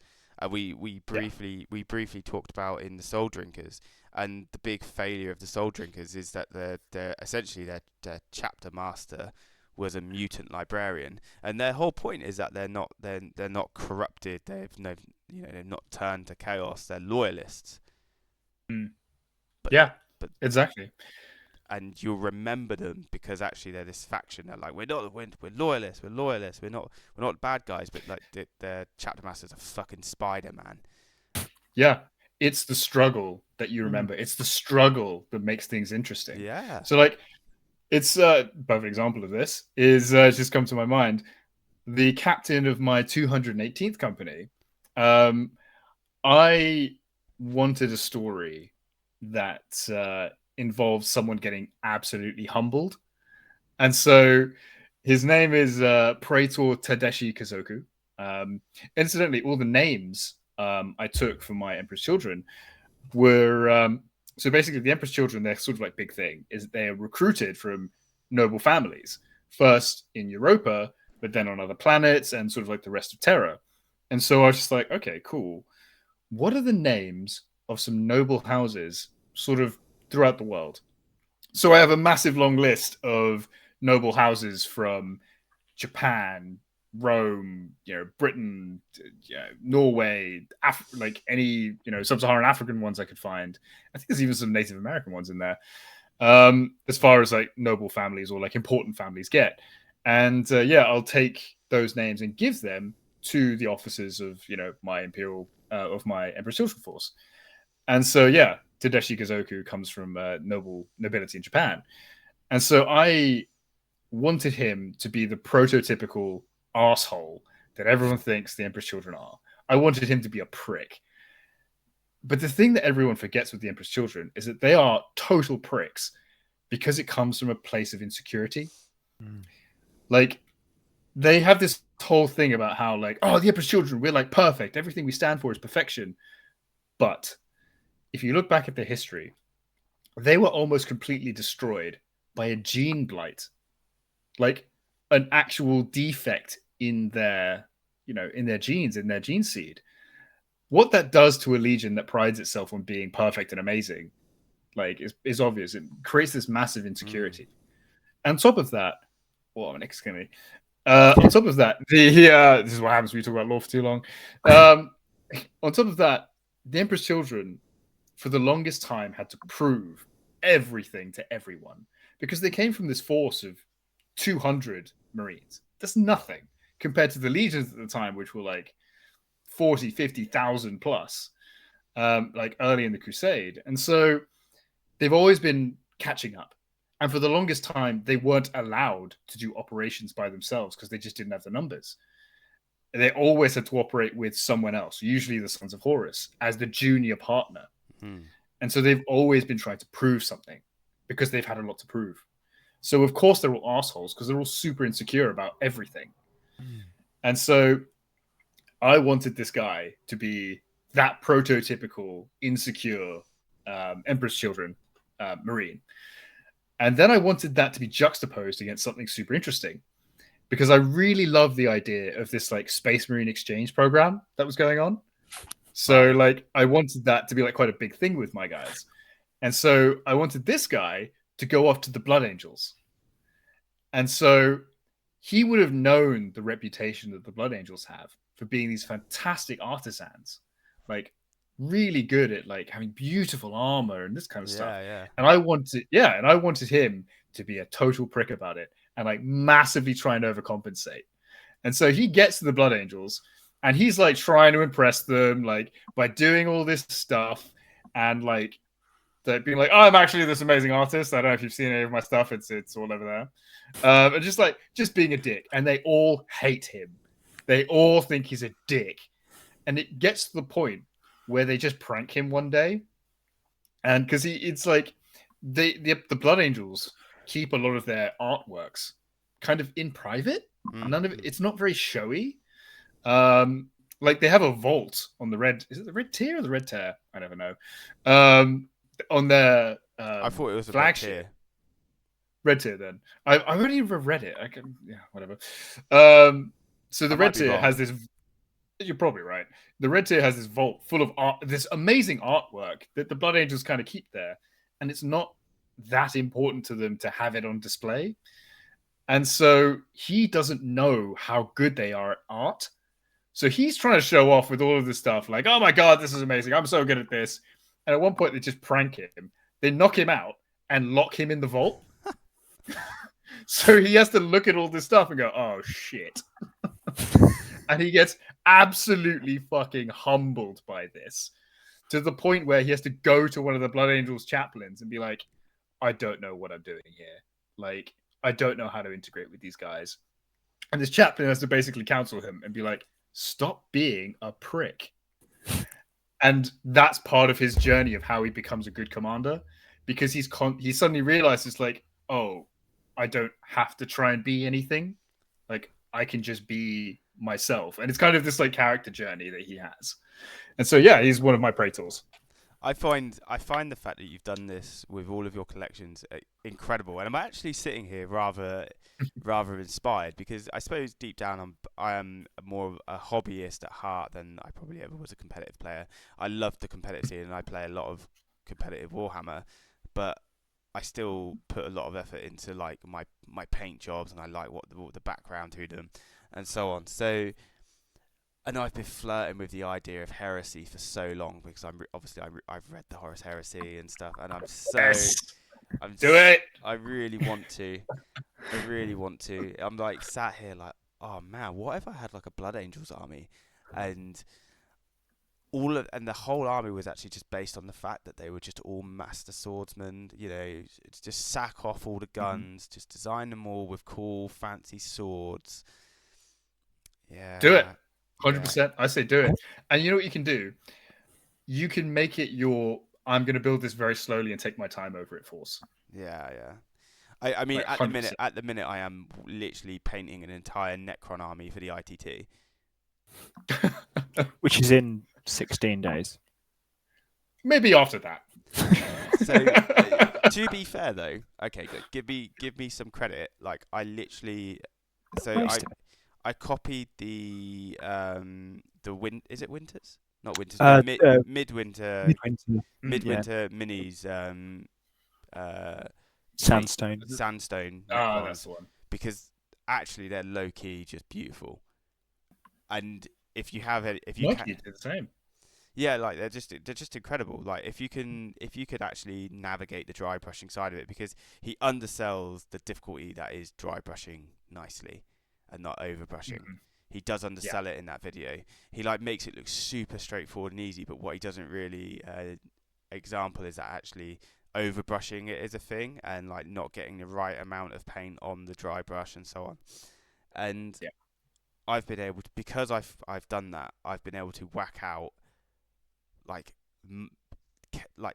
We briefly talked about in the Soul Drinkers, and the big failure of the Soul Drinkers is that they're essentially their chapter master was a mutant librarian, and their whole point is that they're not corrupted. They've not turned to chaos. They're loyalists. But exactly. And you'll remember them because actually they're this faction. They're like, we're loyalists. We're not bad guys, but like their chapter master's a fucking Spider-Man. Yeah, it's the struggle that you remember. It's the struggle that makes things interesting. Yeah. So like, it's a perfect example of this is just come to my mind. The captain of my 218th company, I wanted a story that involves someone getting absolutely humbled. And so his name is Praetor Tadeshi Kazoku. Incidentally, all the names I took for my Emperor's Children were... so basically, the Emperor's Children, their sort of like big thing is they are recruited from noble families, first in Europa, but then on other planets and sort of like the rest of Terra. And so I was just like, okay, cool. What are the names of some noble houses sort of throughout the world? So I have a massive long list of noble houses from Japan, Rome, Britain, Norway, like any, sub-Saharan African ones I could find. I think there's even some Native American ones in there. As far as like noble families or like important families get. And I'll take those names and give them to the officers of, my of my Emperor's Children force. And so, Tadeshi Kazoku comes from nobility in Japan. And so I wanted him to be the prototypical asshole that everyone thinks the Emperor's Children are. I wanted him to be a prick. But the thing that everyone forgets with the Emperor's Children is that they are total pricks because it comes from a place of insecurity. Like, they have this whole thing about how, like, oh, the Emperor's Children, we're like perfect. Everything we stand for is perfection. But if you look back at their history, they were almost completely destroyed by a gene blight, like an actual defect in their, in their genes, in their gene seed. What that does to a legion that prides itself on being perfect and amazing, like, is obvious. It creates this massive insecurity. On top of that, on top of that, this is what happens when you talk about lore for too long. On top of that, the Emperor's Children, for the longest time, had to prove everything to everyone because they came from this force of 200 Marines. That's nothing compared to the legions at the time, which were like 40, 50,000 plus. like early in the Crusade. And so they've always been catching up. And for the longest time, they weren't allowed to do operations by themselves because they just didn't have the numbers. They always had to operate with someone else, usually the Sons of Horus, as the junior partner. And so they've always been trying to prove something because they've had a lot to prove. So, of course, they're all assholes because they're all super insecure about everything. And so I wanted this guy to be that prototypical, insecure Emperor's Children Marine. And then I wanted that to be juxtaposed against something super interesting because I really love the idea of this like Space Marine exchange program that was going on. So like I wanted that to be like quite a big thing with my guys. And so I wanted this guy to go off to the Blood Angels. And so he would have known the reputation that the Blood Angels have for being these fantastic artisans, like really good at like having beautiful armor and this kind of stuff. And I wanted him to be a total prick about it and like massively try and overcompensate. And so he gets to the Blood Angels and he's like trying to impress them like by doing all this stuff and like they're being like, oh, I'm actually this amazing artist. I don't know if you've seen any of my stuff. It's all over there. And just being a dick. And they all hate him. They all think he's a dick. And it gets to the point where they just prank him one day. And because it's like the Blood Angels keep a lot of their artworks kind of in private. None of it's not very showy. Like they have a vault on the is it the Red Tier or the Red Tear? I never know. On their I thought it was a flagship. Red Tier then. I've already read it. Whatever. So the Red Tier has this. You're probably right. The Red Tier has this vault full of art, this amazing artwork that the Blood Angels kind of keep there, and it's not that important to them to have it on display. And so he doesn't know how good they are at art. So he's trying to show off with all of this stuff, like, oh my God, this is amazing. I'm so good at this. And at one point, they just prank him. They knock him out and lock him in the vault. So he has to look at all this stuff and go, oh, shit. And he gets absolutely fucking humbled by this to the point where he has to go to one of the Blood Angels chaplains and be like, I don't know what I'm doing here. Like, I don't know how to integrate with these guys. And this chaplain has to basically counsel him and be like, stop being a prick. And that's part of his journey of how he becomes a good commander, because he suddenly realizes like, oh, I don't have to try and be anything. Like I can just be myself. And it's kind of this like character journey that he has. And so, yeah, he's one of my Praetors. I find the fact that you've done this with all of your collections incredible, and I'm actually sitting here rather inspired, because I suppose deep down I am more of a hobbyist at heart than I probably ever was a competitive player. I love the competitive scene and I play a lot of competitive Warhammer, but I still put a lot of effort into like my paint jobs, and I like what the background to them and so on. So. And I've been flirting with the idea of heresy for so long, because I've read the Horus Heresy and stuff, and I really want to. I really want to. I'm like sat here like, oh man, what if I had like a Blood Angels army, and the whole army was actually just based on the fact that they were just all master swordsmen. You know, just sack off all the guns, just design them all with cool, fancy swords. Yeah. Do it. 100%. Yeah. I say do it. And you know what you can do? You can make it your, I'm going to build this very slowly and take my time over it force. Yeah. I mean, like at the minute, I am literally painting an entire Necron army for the ITT. Which is in 16 days. Maybe after that. So, to be fair though, okay, good. Give me some credit. Like, I literally, I copied the is it Winters? Not Winters. Midwinter minis. Sandstone. Oh, that's the one. Because actually they're low key, just beautiful. And if you did the same. Yeah, like they're just incredible. Like if you could actually navigate the dry brushing side of it, because he undersells the difficulty that is dry brushing nicely and not over brushing. he does undersell it in that video. He like makes it look super straightforward and easy, but what he doesn't really example is that actually overbrushing it is a thing, and like not getting the right amount of paint on the dry brush and so on. And I've been able to, because I've done that, I've been able to whack out like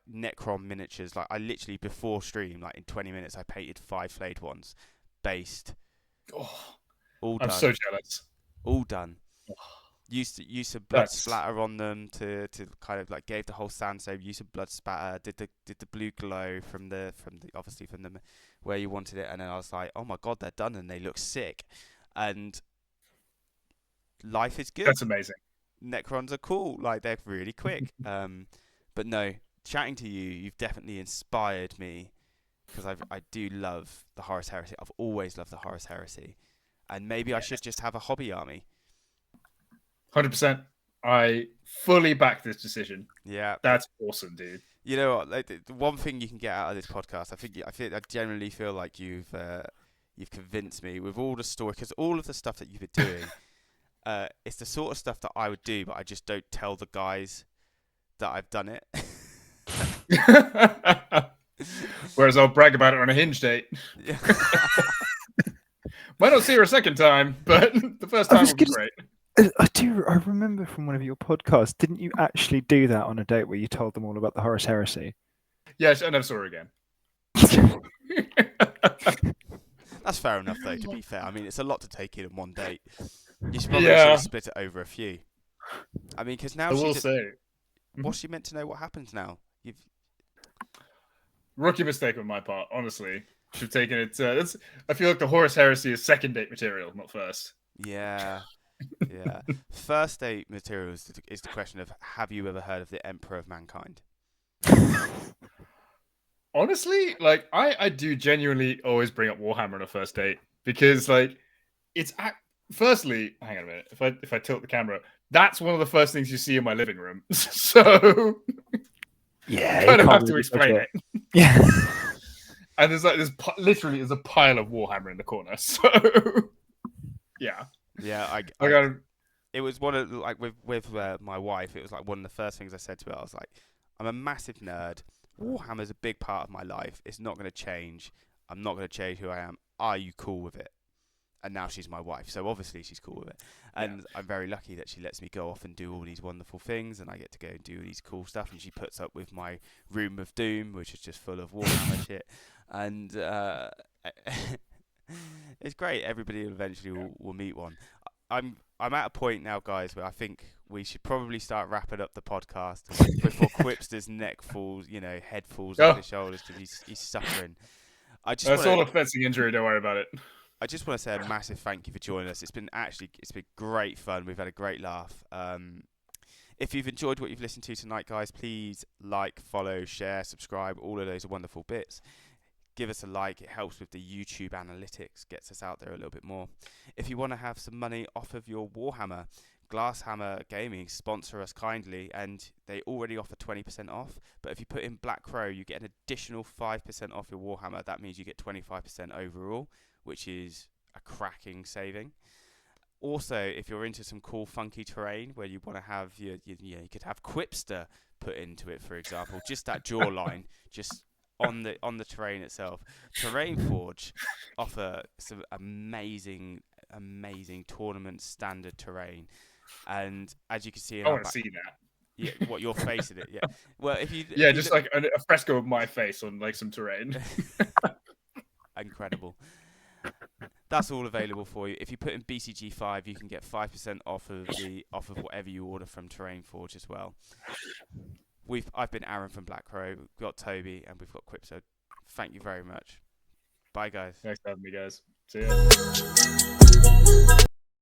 Necron miniatures. Like I literally before stream, like in 20 minutes, I painted 5 flayed ones, based, all done. I'm so jealous. All done. Used some blood splatter on them to kind of like gave the whole sandstone. Used some blood spatter. Did the blue glow from the obviously from the where you wanted it, and then I was like, oh my god, they're done and they look sick, and life is good. That's amazing. Necrons are cool. Like they're really quick. But no, chatting to you, you've definitely inspired me, because I do love the Horus Heresy. I've always loved the Horus Heresy, and maybe I should just have a hobby army. 100%. I fully back this decision. Yeah, that's awesome, dude. You know what? Like, the one thing you can get out of this podcast, I generally feel like you've convinced me with all the story, because all of the stuff that you've been doing, it's the sort of stuff that I would do, but I just don't tell the guys that I've done it. Whereas I'll brag about it on a hinge date. Might not see her a second time, but the first time will be great. I remember from one of your podcasts, didn't you actually do that on a date where you told them all about the Horus Heresy? Yes, I never saw her again. That's fair enough, though, to be fair. I mean, it's a lot to take in one date. You should probably split it over a few. I mean, because now what's she meant to know what happens now? Rookie mistake on my part, honestly. Should have taken it. I feel like the Horus Heresy is second date material, not first. Yeah. Yeah. First date material is the question of, have you ever heard of the Emperor of Mankind? Honestly, like I do genuinely always bring up Warhammer on a first date, because like it's firstly, hang on a minute, if I tilt the camera, that's one of the first things you see in my living room. So yeah, you kind of have to explain it. Yeah. And there's literally a pile of Warhammer in the corner. So yeah. Yeah, it was one of, like, with my wife, it was like one of the first things I said to her. I was like, I'm a massive nerd. Warhammer's a big part of my life. It's not going to change. I'm not going to change who I am. Are you cool with it? And now she's my wife, so obviously she's cool with it. And I'm very lucky that she lets me go off and do all these wonderful things, and I get to go and do these cool stuff. And she puts up with my room of doom, which is just full of Warhammer shit. And it's great. Everybody eventually will meet one. I'm at a point now, guys, where I think we should probably start wrapping up the podcast before Quipster's head falls off his shoulders, because he's suffering. That's all a fencing injury. Don't worry about it. I just want to say a massive thank you for joining us. It's been great fun. We've had a great laugh. If you've enjoyed what you've listened to tonight, guys, please like, follow, share, subscribe. All of those are wonderful bits. Give us a like. It helps with the YouTube analytics, gets us out there a little bit more. If you want to have some money off of your Warhammer, Glasshammer Gaming sponsor us kindly, and they already offer 20% off. But if you put in Black Crow, you get an additional 5% off your Warhammer. That means you get 25% overall, which is a cracking saving. Also, if you're into some cool, funky terrain where you want to have you could have Quipster put into it, for example, just that jawline, just on the terrain itself. Terrain Forge offer some amazing tournament standard terrain, and as you can see, I want to see that. Yeah, what, your face in it? Yeah. Well, if you just like a fresco of my face on like some terrain. Incredible. That's all available for you. If you put in BCG5, you can get 5% off of whatever you order from Terrain Forge as well. I've been Arron from Black Crow. We've got Toby, and we've got Quipster. Thank you very much. Bye, guys. Thanks for having me, guys. See ya.